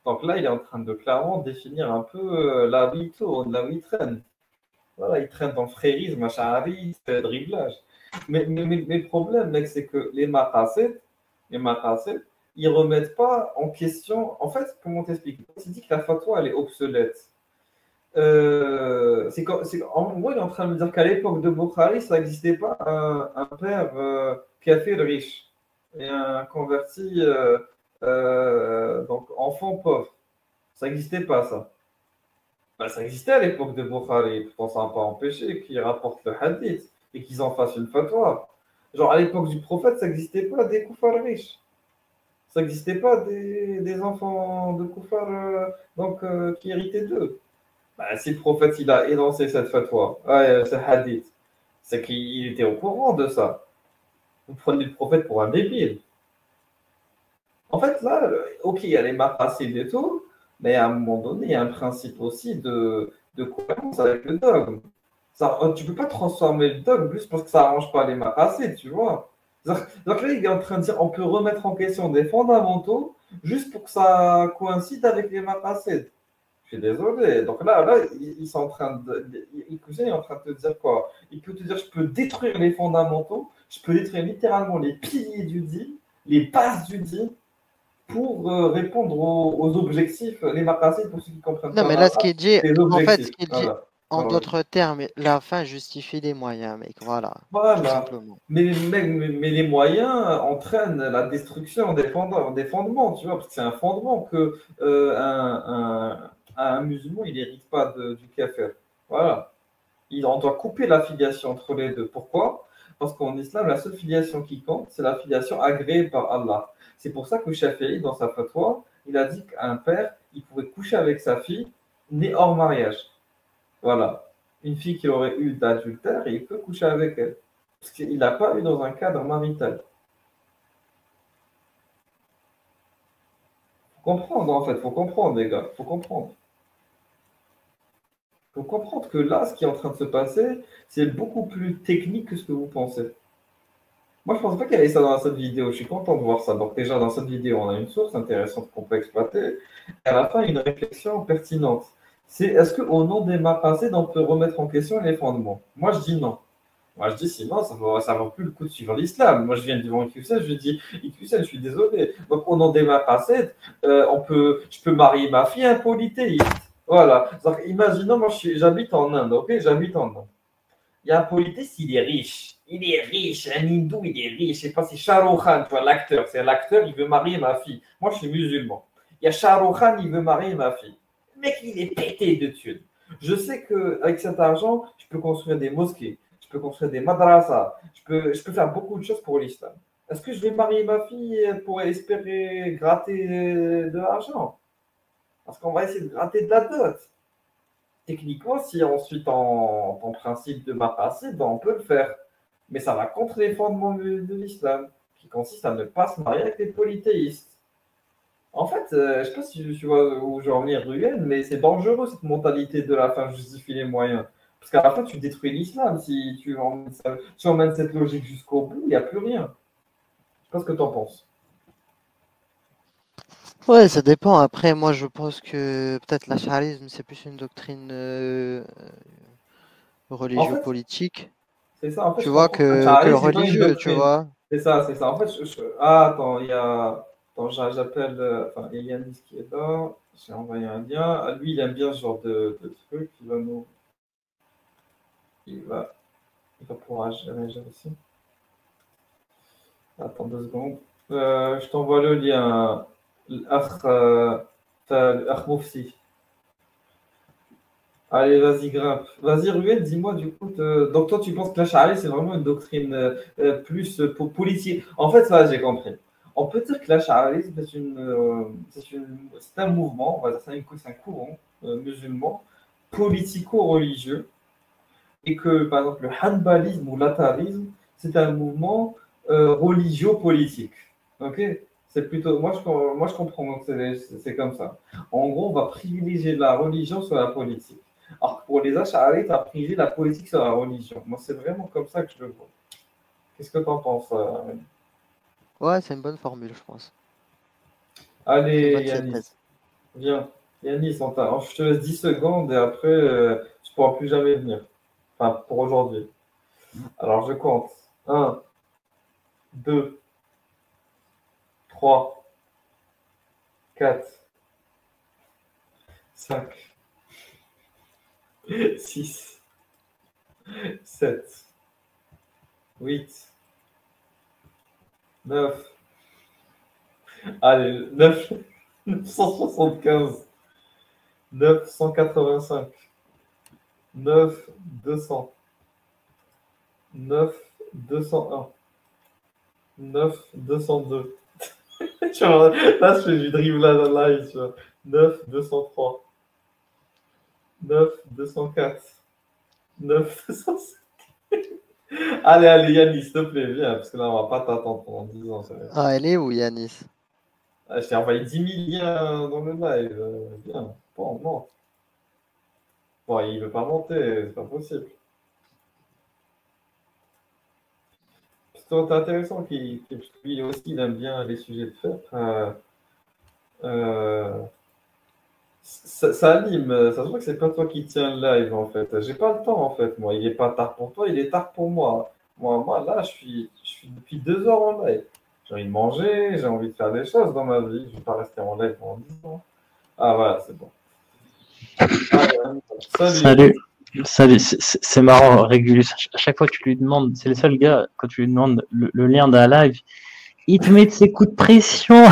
S1: Donc là, il est en train de clairement définir un peu là où il tourne, là où il traîne. Voilà, il traîne dans le frérisme, Ash'arite, dribblage. Mais le problème, mec, c'est que les maqasid, ils remettent pas en question. En fait, comment t'expliquer? Quand il dit que la fatwa, elle est obsolète. En gros, il est en train de me dire qu'à l'époque de Bukhari, ça n'existait pas un père kafir riche et un converti, donc enfant pauvre. Ça n'existait pas, ça. Ben, ça existait à l'époque de Bukhari. Pourtant, ça n'a pas empêché qu'ils rapportent le hadith et qu'ils en fassent une fatwa. Genre, à l'époque du prophète, ça n'existait pas des koufars riches. Ça n'existait pas des enfants de koufars qui héritaient d'eux. Bah, si le prophète il a énoncé cette fatwa, ce hadith, c'est qu'il était au courant de ça. Vous prenez le prophète pour un débile. En fait, là, ok, il y a les maqasid et tout, mais à un moment donné, il y a un principe aussi de cohérence avec le dogme. Ça, tu ne peux pas transformer le dogme juste parce que ça n'arrange pas les maqasid, tu vois. Donc là, il est en train de dire on peut remettre en question des fondamentaux juste pour que ça coïncide avec les maqasid. Je suis désolé. Donc là, ils sont en train il est en train de te dire quoi? Il peut te dire, je peux détruire les fondamentaux, je peux détruire littéralement les piliers du dit, les bases du dit, pour répondre aux objectifs, les maqasid, pour ceux qui ne comprennent
S2: Non,
S1: pas
S2: mais là, ce
S1: l'arabe,
S2: qu'il dit,
S1: les
S2: en fait,
S1: objectifs.
S2: ce qu'il dit,
S1: Voilà.
S2: en
S1: Voilà.
S2: d'autres termes, la fin justifie les moyens, mec. Voilà, tout
S1: Voilà.
S2: simplement.
S1: Mais les moyens entraînent la destruction des fondements, tu vois, parce que c'est un fondement que un musulman, il n'hérite pas du kafir. Voilà. On doit couper la filiation entre les deux. Pourquoi? Parce qu'en islam, la seule filiation qui compte, c'est la filiation agréée par Allah. C'est pour ça que Shafi'i, dans sa fatwa, il a dit qu'un père, il pouvait coucher avec sa fille née hors mariage. Voilà. Une fille qui aurait eu d'adultère, il peut coucher avec elle. Parce qu'il n'a pas eu dans un cadre marital. Faut comprendre, en fait. Faut comprendre, les gars. Faut comprendre. Faut comprendre que là, ce qui est en train de se passer, c'est beaucoup plus technique que ce que vous pensez. Moi, je ne pensais pas qu'il y avait ça dans cette vidéo. Je suis content de voir ça. Donc, déjà, dans cette vidéo, on a une source intéressante qu'on peut exploiter. Et à la fin, une réflexion pertinente. C'est est-ce qu'au nom des maqasid, on peut remettre en question les fondements? Moi, je dis non. Moi, je dis sinon, ça vaut plus le coup de suivre l'islam. Moi, je viens devant IQCL, je lui dis IQCL, je suis désolé. Donc, au nom des maqasid, je peux marier ma fille à un polythéiste. Voilà. Donc, imaginons, moi, j'habite en Inde, ok? J'habite en Inde. Il y a un polythéiste, il est riche. Il est riche. Un hindou, il est riche. Je sais pas si Shah Rukh Khan, tu vois, l'acteur, c'est l'acteur, il veut marier ma fille. Moi, je suis musulman. Il y a Shah Rukh Khan, il veut marier ma fille. Le mec, il est pété de thunes. Je sais qu'avec cet argent, je peux construire des mosquées, je peux construire des madrasas, je peux faire beaucoup de choses pour l'islam. Est-ce que je vais marier ma fille pour espérer gratter de l'argent? Parce qu'on va essayer de gratter de la dot. Techniquement, si ensuite en principe de maqasid, on peut le faire. Mais ça va contre les fondements de l'islam, qui consiste à ne pas se marier avec les polythéistes. En fait, je ne sais pas si tu vois où je veux en venir, Ruben, mais c'est dangereux cette mentalité de la fin justifie les moyens. Parce qu'à la fin, tu détruis l'islam. Si tu emmènes cette logique jusqu'au bout, il n'y a plus rien. Je ne sais pas ce que tu en penses.
S2: Ouais, ça dépend. Après, moi, je pense que peut-être l'ash'arisme, c'est plus une doctrine
S1: En fait,
S2: religio-politique,
S1: c'est ça. En fait,
S2: tu
S1: je
S2: vois,
S1: comprends que
S2: que
S1: Charlie, c'est pas une
S2: religieux, tu
S1: doctrine.
S2: vois.
S1: C'est ça, c'est ça. En fait, ah, attends, il y a. Attends, j'appelle. Enfin, il y a Yanis qui est là. J'ai envoyé un lien. Ah, lui, il aime bien ce genre de truc. Il va nous. Il va, il va pouvoir réagir aussi. Attends 2 secondes. Je t'envoie le lien. L'akh, l'akh Moufti. Allez, vas-y, grimpe. Vas-y, Ruel, dis-moi du coup. Donc, toi, tu penses que la charia, c'est vraiment une doctrine plus politique. En fait, ça, j'ai compris. On peut dire que l'ash'arisme, c'est un mouvement, on va dire, c'est un courant musulman, politico-religieux, et que, par exemple, le hanbalisme ou l'atharisme, c'est un mouvement religio-politique. Ok? C'est plutôt, moi, je comprends, donc c'est comme ça. En gros, on va privilégier la religion sur la politique. Alors que pour les Ash'arites, on va privilégier la politique sur la religion. Moi, c'est vraiment comme ça que je le vois. Qu'est-ce que tu en penses?
S2: Ouais, c'est une bonne formule, je pense. C'est une
S1: Allez,
S2: bonne
S1: Yanis,
S2: synthèse.
S1: viens. Yanis, je te laisse 10 secondes et après, tu ne pourras plus jamais venir. Enfin, pour aujourd'hui. Alors, je compte. 1, 2, 3, 4, 5, 6, 7, 8, 9. Allez, 9, 975, 985, 9, 200, 9, 201, 9, 202. Tu vois, là, je fais du dribblage en live, tu vois. 9, 203, 9, 204, 9, 205. Allez, allez, Yannis, s'il te plaît, viens, parce que là, on va pas t'attendre pendant 10 ans.
S2: Ah, elle est où, Yanis?
S1: Ah, je t'ai envoyé 10 000 liens dans le live. Viens, bon, non. Bon, il veut pas monter, c'est pas possible. C'est intéressant parce que lui aussi, il aime bien les sujets de fer. Euh, ça anime, ça se voit que c'est pas toi qui tiens le live en fait. J'ai pas le temps en fait, moi. Il est pas tard pour toi, il est tard pour moi. Moi là, je suis depuis 2 heures en live. J'ai envie de manger, j'ai envie de faire des choses dans ma vie. Je vais pas rester en live pendant 10 ans. Ah voilà, c'est bon. Salut.
S4: Salut. Salut, c'est marrant, Régulus. À chaque fois que tu lui demandes, c'est le seul gars, quand tu lui demandes le lien d'un live, il te met de ses coups de pression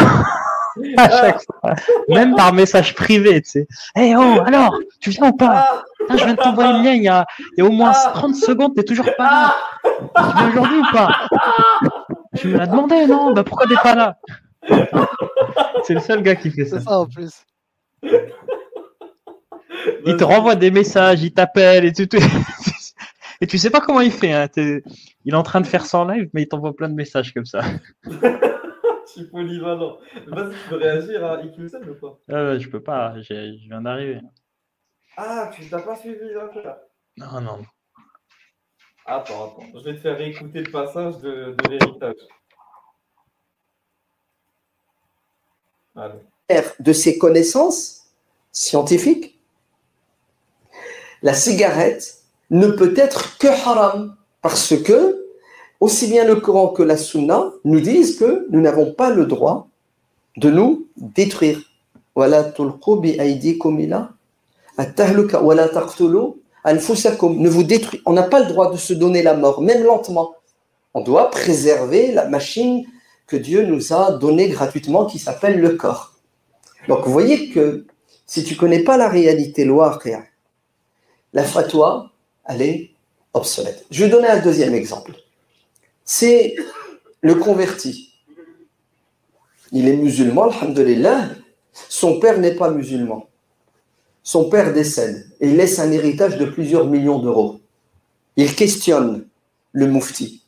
S4: à chaque fois, même par message privé, tu sais. Hey oh, alors, tu viens ou pas? Putain, je viens de t'envoyer le lien il y a au moins 30 secondes, t'es toujours pas là. Tu viens aujourd'hui ou pas? Tu me l'as demandé, non? Bah pourquoi t'es pas là? C'est le seul gars qui fait ça.
S2: C'est ça en plus.
S4: Il te renvoie des messages, il t'appelle et tout. Et tu sais pas comment il fait. Hein. Il est en train de faire ça en live, mais il t'envoie plein de messages comme ça.
S1: Je suis polyvalent. Vas-y, tu peux réagir à IQSM ou pas?
S4: Je peux pas, je viens d'arriver.
S1: Ah, tu n'as pas suivi l'affaire?
S4: Non, non.
S1: Attends. Je vais te faire réécouter le passage de l'héritage. Allez.
S3: De ses connaissances scientifiques, la cigarette ne peut être que haram parce que aussi bien le Coran que la Sunna nous disent que nous n'avons pas le droit de nous détruire. Ne vous détruisez. On n'a pas le droit de se donner la mort, même lentement. On doit préserver la machine que Dieu nous a donnée gratuitement qui s'appelle le corps. Donc vous voyez que si tu ne connais pas la réalité, la fatwa, elle est obsolète. Je vais donner un deuxième exemple. C'est le converti. Il est musulman, alhamdoulilah. Son père n'est pas musulman. Son père décède et il laisse un héritage de plusieurs millions d'euros. Il questionne le mufti.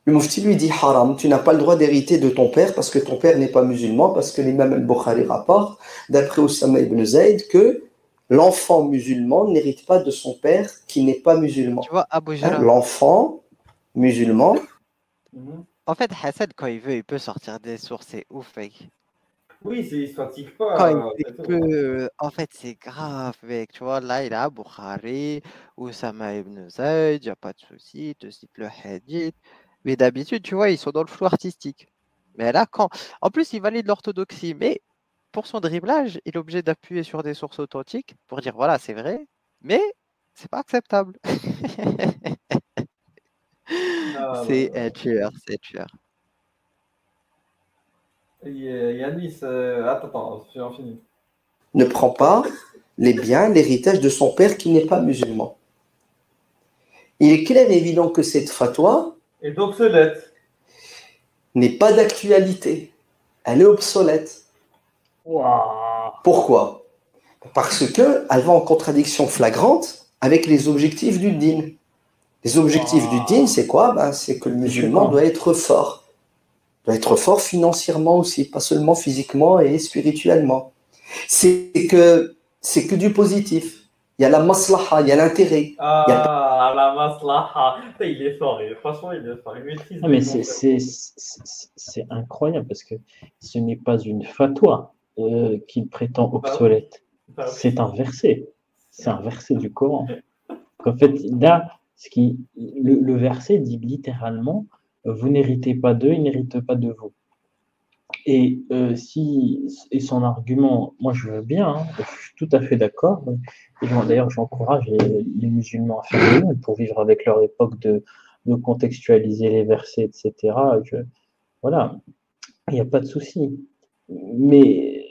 S3: Le mufti lui dit haram, tu n'as pas le droit d'hériter de ton père parce que ton père n'est pas musulman, parce que l'imam al-Bukhari rapporte, d'après Oussama ibn Zayd, que l'enfant musulman n'hérite pas de son père qui n'est pas musulman.
S2: Tu vois, Abu Jara.
S3: L'enfant musulman.
S2: En fait, Hassan, quand il veut, il peut sortir des sources, c'est ouf, mec.
S1: Oui, il ne se fatigue
S2: Quand il
S1: pas.
S2: dit
S1: C'est tout.
S2: que, en fait, c'est grave, mec. Tu vois, là, il a Bukhari, Oussama ibn Zayd, il n'y a pas de souci, il te cite le hadith. Mais d'habitude, tu vois, ils sont dans le flou artistique. Mais là, quand. En plus, il valide l'orthodoxie. Mais pour son dribblage, il est obligé d'appuyer sur des sources authentiques pour dire, voilà, c'est vrai, mais c'est pas acceptable.
S1: Non, non,
S2: C'est un
S1: non.
S2: tueur, c'est un tueur.
S1: Yanis, attends, j'ai fini.
S3: Ne prend pas les biens, l'héritage de son père qui n'est pas musulman. Il est clair et évident que cette fatwa
S1: Et d'obsolète.
S3: n'est pas d'actualité. Elle est obsolète.
S4: Waouh.
S3: Pourquoi? Parce qu'elle va en contradiction flagrante avec les objectifs du dîn. Les objectifs du dîn, c'est quoi? C'est que le musulman doit être fort. Doit être fort financièrement aussi, pas seulement physiquement et spirituellement. C'est que du positif. Il y a la maslaha, il y a l'intérêt.
S1: Ah, la maslaha. Il est fort, franchement, il est fort. Il maîtrise
S4: Ah, mais
S1: les concepts.
S4: c'est incroyable parce que ce n'est pas une fatwa qu'il prétend obsolète.
S1: Bah oui.
S4: C'est un verset. C'est un verset du Coran. En fait, là, le verset dit littéralement vous n'héritez pas d'eux, ils n'héritent pas de vous. Et son argument, moi je veux bien, hein, je suis tout à fait d'accord. Et d'ailleurs, j'encourage les musulmans à faire de même pour vivre avec leur époque de contextualiser les versets, etc. Voilà, il n'y a pas de souci. Mais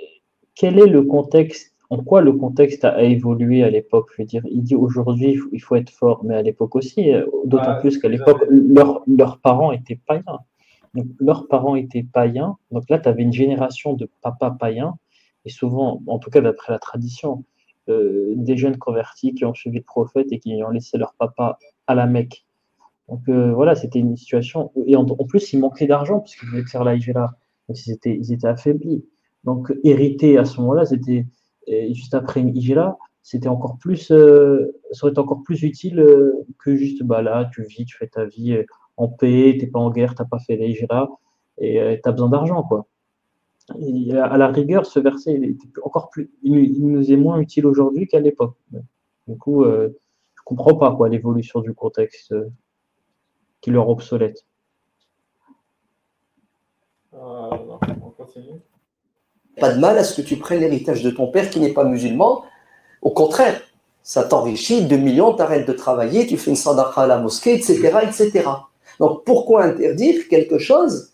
S4: quel est le contexte, en quoi le contexte a évolué à l'époque? Je veux dire, il dit aujourd'hui il faut être fort, mais à l'époque aussi, d'autant
S1: Ouais,
S4: plus qu'à
S1: c'est
S4: l'époque,
S1: jamais.
S4: leurs parents étaient païens. Donc, leurs parents étaient païens. Donc là, tu avais une génération de papas païens, et souvent, en tout cas d'après la tradition, des jeunes convertis qui ont suivi le prophète et qui ont laissé leur papa à la Mecque. Donc voilà, c'était une situation. Et en plus, ils manquaient d'argent parce qu'ils voulaient faire la hijra. Donc ils étaient affaiblis. Donc hériter à ce moment-là, c'était juste après une hijra, c'était encore plus, ça aurait été encore plus utile que juste bah là, tu vis, tu fais ta vie en paix, t'es pas en guerre, t'as pas fait la hijra et tu as besoin d'argent, quoi. Et à la rigueur, ce verset, il était encore plus, il nous est moins utile aujourd'hui qu'à l'époque. Du coup, je comprends pas quoi l'évolution du contexte qui leur obsolète.
S1: On continue.
S3: Pas de mal à ce que tu prennes l'héritage de ton père qui n'est pas musulman. Au contraire, ça t'enrichit, 2 millions, t'arrêtes de travailler, tu fais une sadaqa à la mosquée, etc., etc. Donc pourquoi interdire quelque chose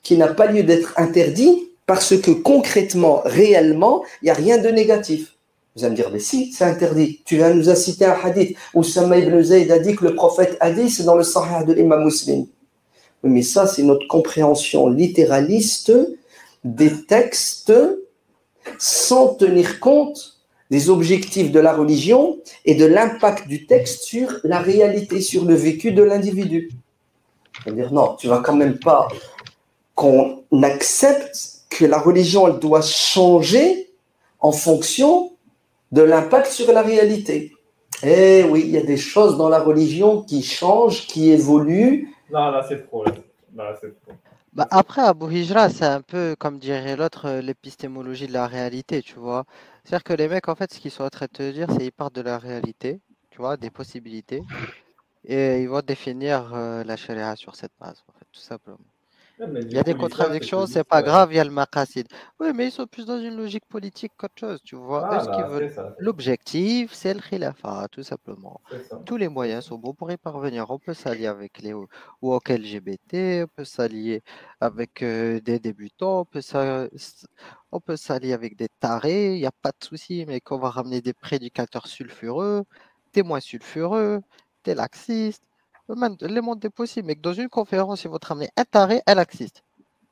S3: qui n'a pas lieu d'être interdit parce que concrètement, réellement, il n'y a rien de négatif? Vous allez me dire, mais si, c'est interdit. Tu viens nous a cité un hadith où Oussama ibn Zayd a dit que le prophète a dit, c'est dans le Sahih de l'imam Muslim. Mais ça, c'est notre compréhension littéraliste des textes sans tenir compte des objectifs de la religion et de l'impact du texte sur la réalité, sur le vécu de l'individu. C'est-à-dire, non, tu vas quand même pas qu'on accepte que la religion, elle doit changer en fonction de l'impact sur la réalité. Eh oui, il y a des choses dans la religion qui changent, qui évoluent.
S1: Non, là, c'est trop. Là, c'est trop.
S2: Bah, après, Abu Hijra, c'est un peu, comme dirait l'autre, l'épistémologie de la réalité, tu vois. C'est-à-dire que les mecs, en fait, ce qu'ils sont en train de te dire, c'est qu'ils partent de la réalité, tu vois, des possibilités, et ils vont définir la charia sur cette base, en fait, tout simplement.
S1: Mais
S2: Il
S1: du
S2: y a
S1: coup,
S2: des
S1: l'islam, c'est que
S2: contradictions, c'est pas
S1: l'islam.
S2: grave, il y a le maqasid. Oui, mais ils sont plus dans une logique politique qu'autre chose, tu vois. Eux, ce qu'ils
S1: Voilà,
S2: veulent,
S1: c'est ça.
S2: l'objectif, c'est le khilafa, tout simplement.
S1: C'est ça.
S2: Tous les moyens sont bons pour y parvenir. On peut s'allier avec les woke LGBT, on peut s'allier avec des débutants, on peut s'allier avec des tarés, il n'y a pas de souci, mais qu'on va ramener des prédicateurs sulfureux, des moins sulfureux, des laxistes. Les mondes des possibles, mais que dans une conférence, ils vont te ramener un taré, un laxiste.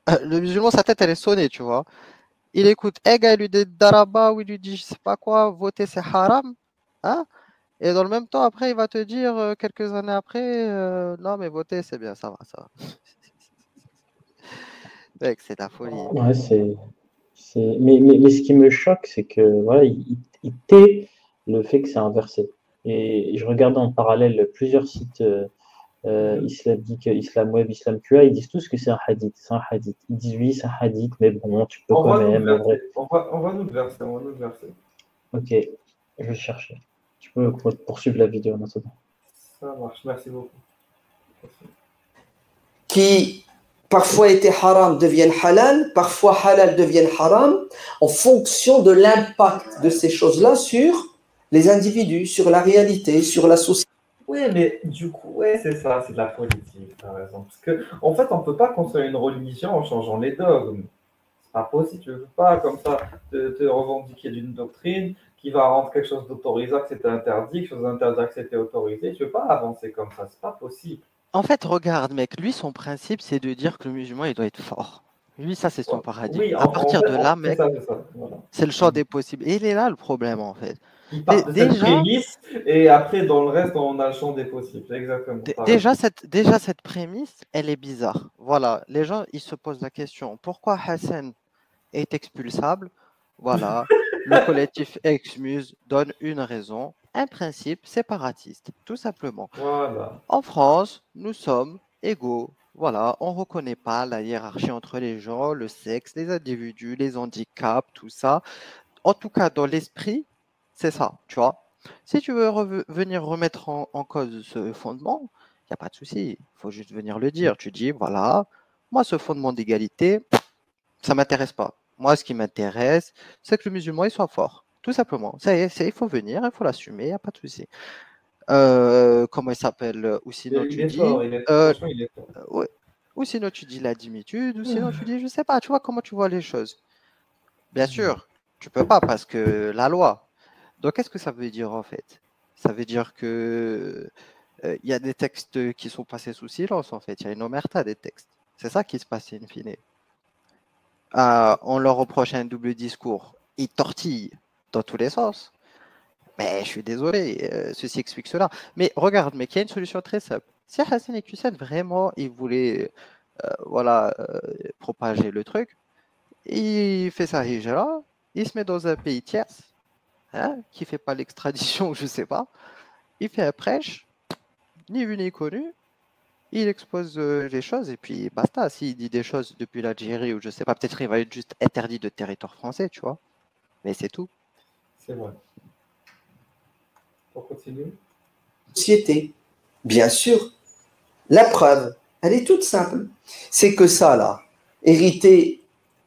S2: Le musulman, sa tête, elle est sonnée, tu vois. Il écoute un gars, il lui dit daraba, ou il lui dit je sais pas quoi, voter c'est haram. Hein? Et dans le même temps, après, il va te dire, quelques années après, non, mais voter, c'est bien, ça va, ça va. Mec, c'est de la folie.
S4: Ouais, mais ce qui me choque, c'est que voilà, il tait le fait que c'est inversé. Et je regarde en parallèle plusieurs sites Islam dit que Islam Web, Islam QA, ils disent tous que c'est un hadith. C'est un hadith. Ils disent oui, c'est un hadith, mais bon, tu peux quand même. En vrai.
S1: On va nous le verser, on va nous le verser.
S4: Ok, je vais chercher. Tu peux poursuivre la vidéo maintenant.
S1: Ça marche, merci beaucoup. Merci.
S3: Qui parfois étaient haram deviennent halal, parfois halal deviennent haram, en fonction de l'impact de ces choses-là sur les individus, sur la réalité, sur la société.
S1: Oui, mais du coup, ouais, c'est ça, c'est de la politique, t'as raison. Parce que, en fait, on ne peut pas construire une religion en changeant les dogmes. C'est pas possible, tu ne peux pas, comme ça, te revendiquer d'une doctrine qui va rendre quelque chose d'autorisé que c'était interdit, quelque chose d'interdit que c'était autorisé. Tu ne peux pas avancer comme ça, c'est pas possible.
S2: En fait, regarde, mec, lui, son principe, c'est de dire que le musulman, il doit être fort. Lui, ça, c'est son paradigme.
S1: Oui,
S2: à partir de là, mec,
S1: voilà.
S2: c'est le champ des possibles. Et il est là le problème, en fait.
S1: Il part de cette prémisse, et après, dans le reste, on a le champ des possibles. Exactement.
S2: Déjà, cette prémisse, elle est bizarre. Voilà, les gens, ils se posent la question, pourquoi Hassan est expulsable? Voilà, le collectif Exmuse donne une raison, un principe séparatiste, tout simplement.
S1: Voilà.
S2: En France, nous sommes égaux. Voilà, on ne reconnaît pas la hiérarchie entre les gens, le sexe, les individus, les handicaps, tout ça. En tout cas, dans l'esprit, c'est ça, tu vois. Si tu veux venir remettre en cause ce fondement, il n'y a pas de souci. Il faut juste venir le dire. Tu dis, voilà, moi, ce fondement d'égalité, ça ne m'intéresse pas. Moi, ce qui m'intéresse, c'est que le musulman, il soit fort. Tout simplement. Ça y est, il faut venir, il faut l'assumer, il n'y a pas de souci. Comment il s'appelle? Ou sinon, tu dis...
S1: Franchement, il est fort.
S2: Ouais. Ou sinon, tu dis la dimitude, ou sinon, tu dis, je sais pas, tu vois comment tu vois les choses. Bien sûr, tu peux pas parce que la loi. Donc, qu'est-ce que ça veut dire en fait? Ça veut dire que il y a des textes qui sont passés sous silence en fait. Il y a une omerta des textes. C'est ça qui se passe in fine. On leur reproche un double discours. Ils tortillent dans tous les sens. Mais je suis désolé, ceci explique cela. Mais regarde, mec, il y a une solution très simple. Si Hassan et Hussein vraiment ils voulaient propager le truc, il fait sa hijra, il se met dans un pays tiers, hein, qui ne fait pas l'extradition, je ne sais pas. Il fait un prêche, ni vu ni connu, il expose les choses et puis basta. S'il dit des choses depuis l'Algérie ou je ne sais pas, peut-être il va être juste interdit de territoire français, tu vois. Mais c'est tout.
S1: C'est vrai. On continue.
S3: Société, bien sûr. La preuve, elle est toute simple. C'est que ça, là, hérité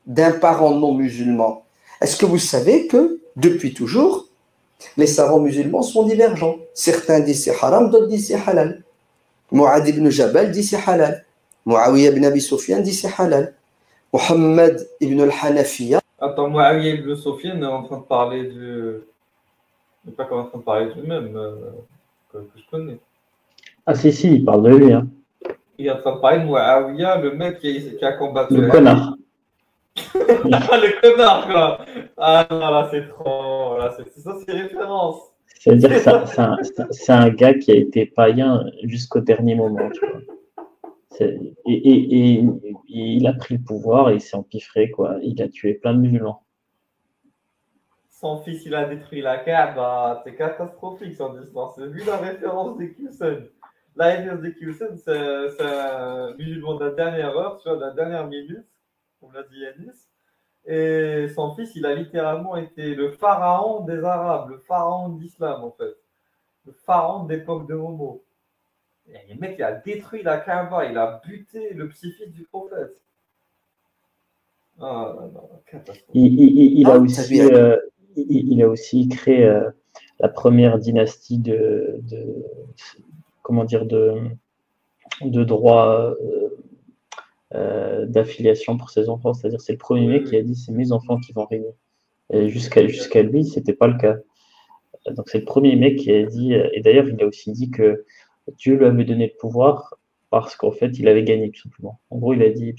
S3: d'un parent non musulman. Est-ce que vous savez que, depuis toujours, les savants musulmans sont divergents? Certains disent c'est haram, d'autres disent c'est halal. Mu'ad ibn Jabal dit c'est halal. Muawiyah ibn Abi Sufyan dit c'est halal. Muhammad ibn al-Hanafiya.
S1: Attends, Muawiyah ibn Sufyan est en train de parler du... Je ne sais pas qu'on est en train de parler du même que je connais.
S4: Ah si, il parle de lui. Hein.
S1: Il est en train de parler de Muawiyah, le mec qui a combattu...
S4: Le connard.
S1: Le connard, quoi. Ah non, là, c'est trop... Là, c'est ça, c'est référence.
S4: C'est-à-dire que c'est un gars qui a été païen jusqu'au dernier moment. Tu vois. Et il a pris le pouvoir et il s'est empiffré, quoi. Il a tué plein de musulmans.
S1: Son fils, il a détruit la Kaaba. C'est catastrophique, son histoire. C'est lui la référence des Qsen. La référence des Qsen, c'est un musulman de la dernière heure, tu vois, de la dernière minute, comme l'a dit Yanis. Et son fils, il a littéralement été le pharaon des Arabes, le pharaon d'Islam, en fait. Le pharaon d'époque de Momo. Et le mec, il a détruit la Kaaba, il a buté le petit-fils du prophète. Ah non, catastrophe.
S4: Il a aussi créé la première dynastie de droit d'affiliation pour ses enfants. C'est-à-dire c'est le premier mec qui a dit c'est mes enfants qui vont régner. Et jusqu'à lui, c'était pas le cas. Donc c'est le premier mec qui a dit, et d'ailleurs il a aussi dit que Dieu lui avait donné le pouvoir parce qu'en fait il avait gagné tout simplement. En gros il a dit,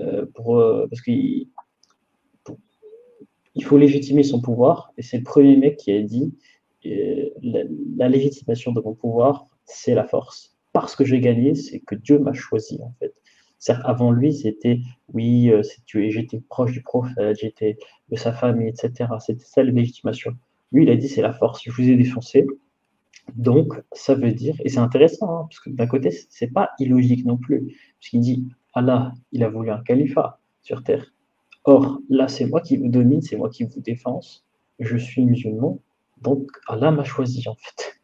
S4: parce qu'il faut légitimer son pouvoir, et c'est le premier mec qui a dit la légitimation de mon pouvoir, c'est la force. Parce que j'ai gagné, c'est que Dieu m'a choisi en fait. Certes, avant lui, c'était oui, j'étais proche du prophète, j'étais de sa famille, etc. C'était ça la légitimation. Lui, il a dit c'est la force. Je vous ai défoncé, Donc, ça veut dire, et c'est intéressant, hein, parce que d'un côté, c'est pas illogique non plus, puisqu'il dit, Allah, il a voulu un califat sur terre. Or, là, c'est moi qui vous domine, c'est moi qui vous défense, je suis musulman, donc Allah m'a choisi, en fait,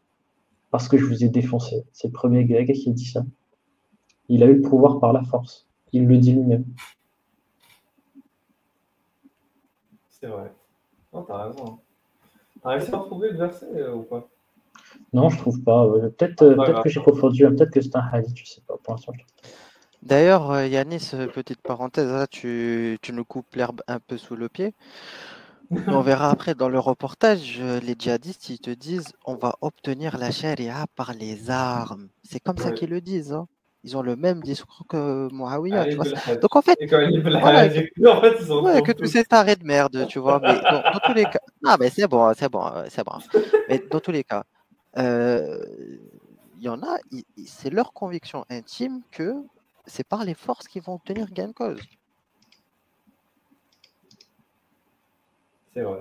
S4: parce que je vous ai défoncé. C'est le premier gars qui dit ça. Il a eu le pouvoir par la force. Il le dit lui-même.
S1: C'est vrai. Non, t'as raison. T'as réussi à retrouver le verset ou pas?
S4: Non, je trouve pas. Peut-être
S1: Pas
S4: peut-être
S1: grave.
S4: que j'ai confondu, peut-être que c'est un hadith, je sais pas. Pour l'instant,
S2: D'ailleurs, Yanis, petite parenthèse, là, tu nous coupes l'herbe un peu sous le pied. Mais on verra après dans le reportage, les djihadistes, ils te disent on va obtenir la charia par les armes. C'est comme ça
S1: Oui.
S2: qu'ils le disent, hein. Ils ont le même discours que Muawiyah, tu
S1: Allez,
S2: vois.
S1: Belhaj.
S2: Donc en fait,
S1: Et quand il est
S2: voilà,
S1: Belhaj, en fait, ils sont
S2: ouais, que
S1: contre
S2: tous
S1: tous.
S2: ces tarés de merde, tu vois. Mais dans tous les cas, non, mais c'est bon, c'est bon, c'est bon. Mais dans tous les cas, euh, il y en a, c'est leur conviction intime que c'est par les forces qu'ils vont obtenir gain de cause.
S1: C'est vrai.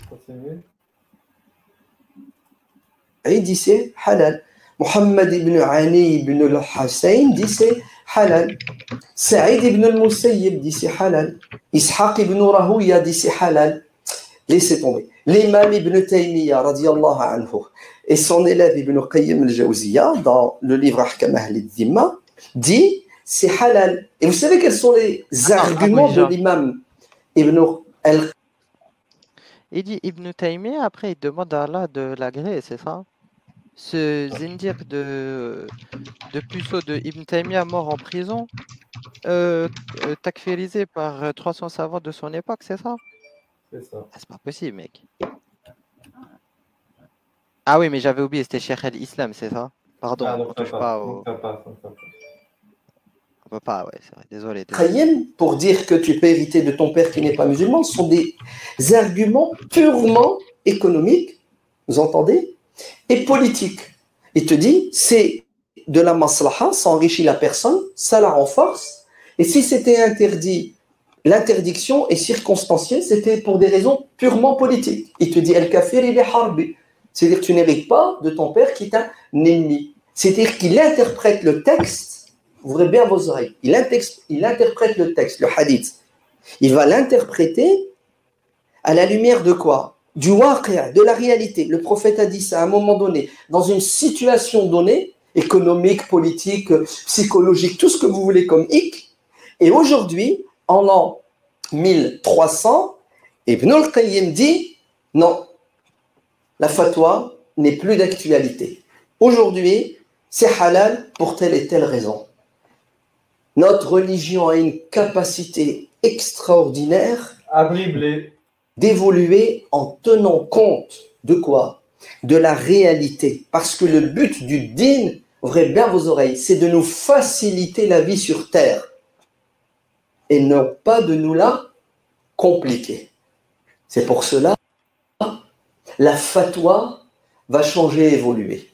S1: Continue.
S3: Il dit c'est halal. Mohammed ibn Ali ibn al-Hussein dit c'est halal. Saïd ibn al-Musayyib dit c'est halal. Ishaq ibn Rahouya dit c'est halal. Laissez tomber. L'imam ibn Taymiyyah radiallahu anhu et son élève ibn Qayyim al-Jawziyya dans le livre Ahkam Ahl al-Dhimma dit c'est halal. Et vous savez quels sont les arguments de l'imam ibn al
S2: Il dit Ibn Taymiyyah, après il demande à Allah de l'agréer, c'est ça? Ce zindir de puceau de Ibn Taymiyyah mort en prison, takfirisé par 300 savants de son époque, c'est ça?
S1: C'est ça.
S2: Ah, c'est pas possible, mec. Ah oui, mais j'avais oublié, c'était Cheikh el-Islam, c'est ça? Pardon,
S1: Ah,
S2: on
S1: donc ça
S2: touche
S1: passe.
S2: pas
S1: Donc
S2: au.
S1: ça passe. Donc ça passe.
S2: On peut pas, ouais, c'est vrai. Désolé, désolé.
S3: Qayyim pour dire que tu peux hériter de ton père qui n'est pas musulman sont des arguments purement économiques, vous entendez, et politiques. Il te dit, c'est de la maslaha, ça enrichit la personne, ça la renforce, et si c'était interdit, l'interdiction est circonstanciée, c'était pour des raisons purement politiques. Il te dit, el-kafir, il est harbi. C'est-à-dire que tu n'hérites pas de ton père qui est un ennemi. C'est-à-dire qu'il interprète le texte, ouvrez bien vos oreilles, il interprète le texte, le hadith. Il va l'interpréter à la lumière de quoi? Du waqi', de la réalité. Le prophète a dit ça à un moment donné, dans une situation donnée, économique, politique, psychologique, tout ce que vous voulez comme hic. Et aujourd'hui, en l'an 1300, Ibn al-Qayyim dit non, la fatwa n'est plus d'actualité. Aujourd'hui, c'est halal pour telle et telle raison. Notre religion a une capacité extraordinaire
S1: À dribbler.
S3: d'évoluer en tenant compte de quoi? De la réalité. Parce que le but du dîn, ouvrez bien vos oreilles, c'est de nous faciliter la vie sur terre et non pas de nous la compliquer. C'est pour cela la fatwa va changer, évoluer.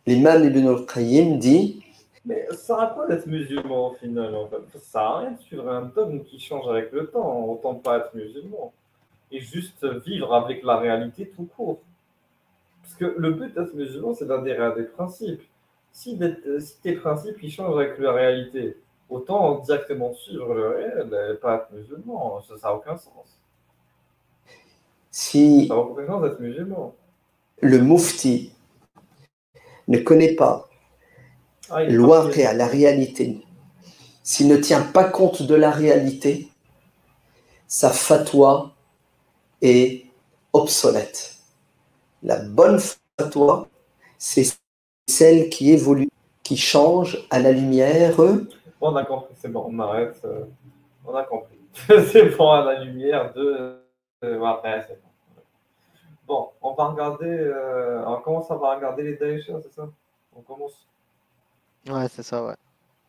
S3: L'imam Ibn al-Qayyim dit
S1: Mais ça sert à quoi d'être musulman au final en fait? Ça sert à rien de suivre un dogme qui change avec le temps. Autant pas être musulman. Et juste vivre avec la réalité tout court. Parce que le but d'être musulman, c'est d'adhérer à des principes. Si tes principes ils changent avec la réalité, autant directement suivre le réel et pas être musulman. Ça n'a aucun sens.
S3: si
S1: Ça n'a aucun sens d'être musulman.
S3: le mufti ne connaît pas
S1: Il est
S3: l'waqi', la réalité, s'il ne tient pas compte de la réalité, sa fatwa est obsolète. La bonne fatwa, c'est celle qui évolue, qui change à la lumière.
S1: Bon, on a compris, c'est bon, on arrête. On a compris. C'est bon, à la lumière de. Ouais, c'est bon. Bon, on va regarder. On commence à regarder les Daesh, c'est ça? On commence.
S2: Ouais, c'est ça, ouais.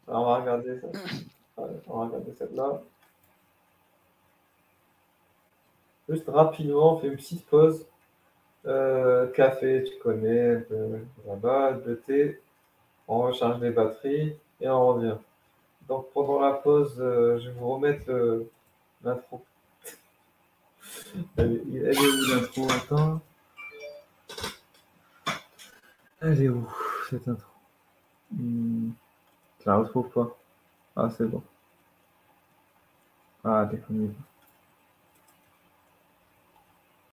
S1: Alors, on va regarder ça. Ouais, on va regarder celle-là. Juste rapidement, on fait une petite pause. Café, tu connais, un peu là-bas, de thé. On recharge les batteries et on revient. Donc pendant la pause, je vais vous remettre l'intro. Elle est où l'intro? Attends. Elle est où cette intro? Je la retrouve pas. Ah, c'est bon. Ah, allez, on y va.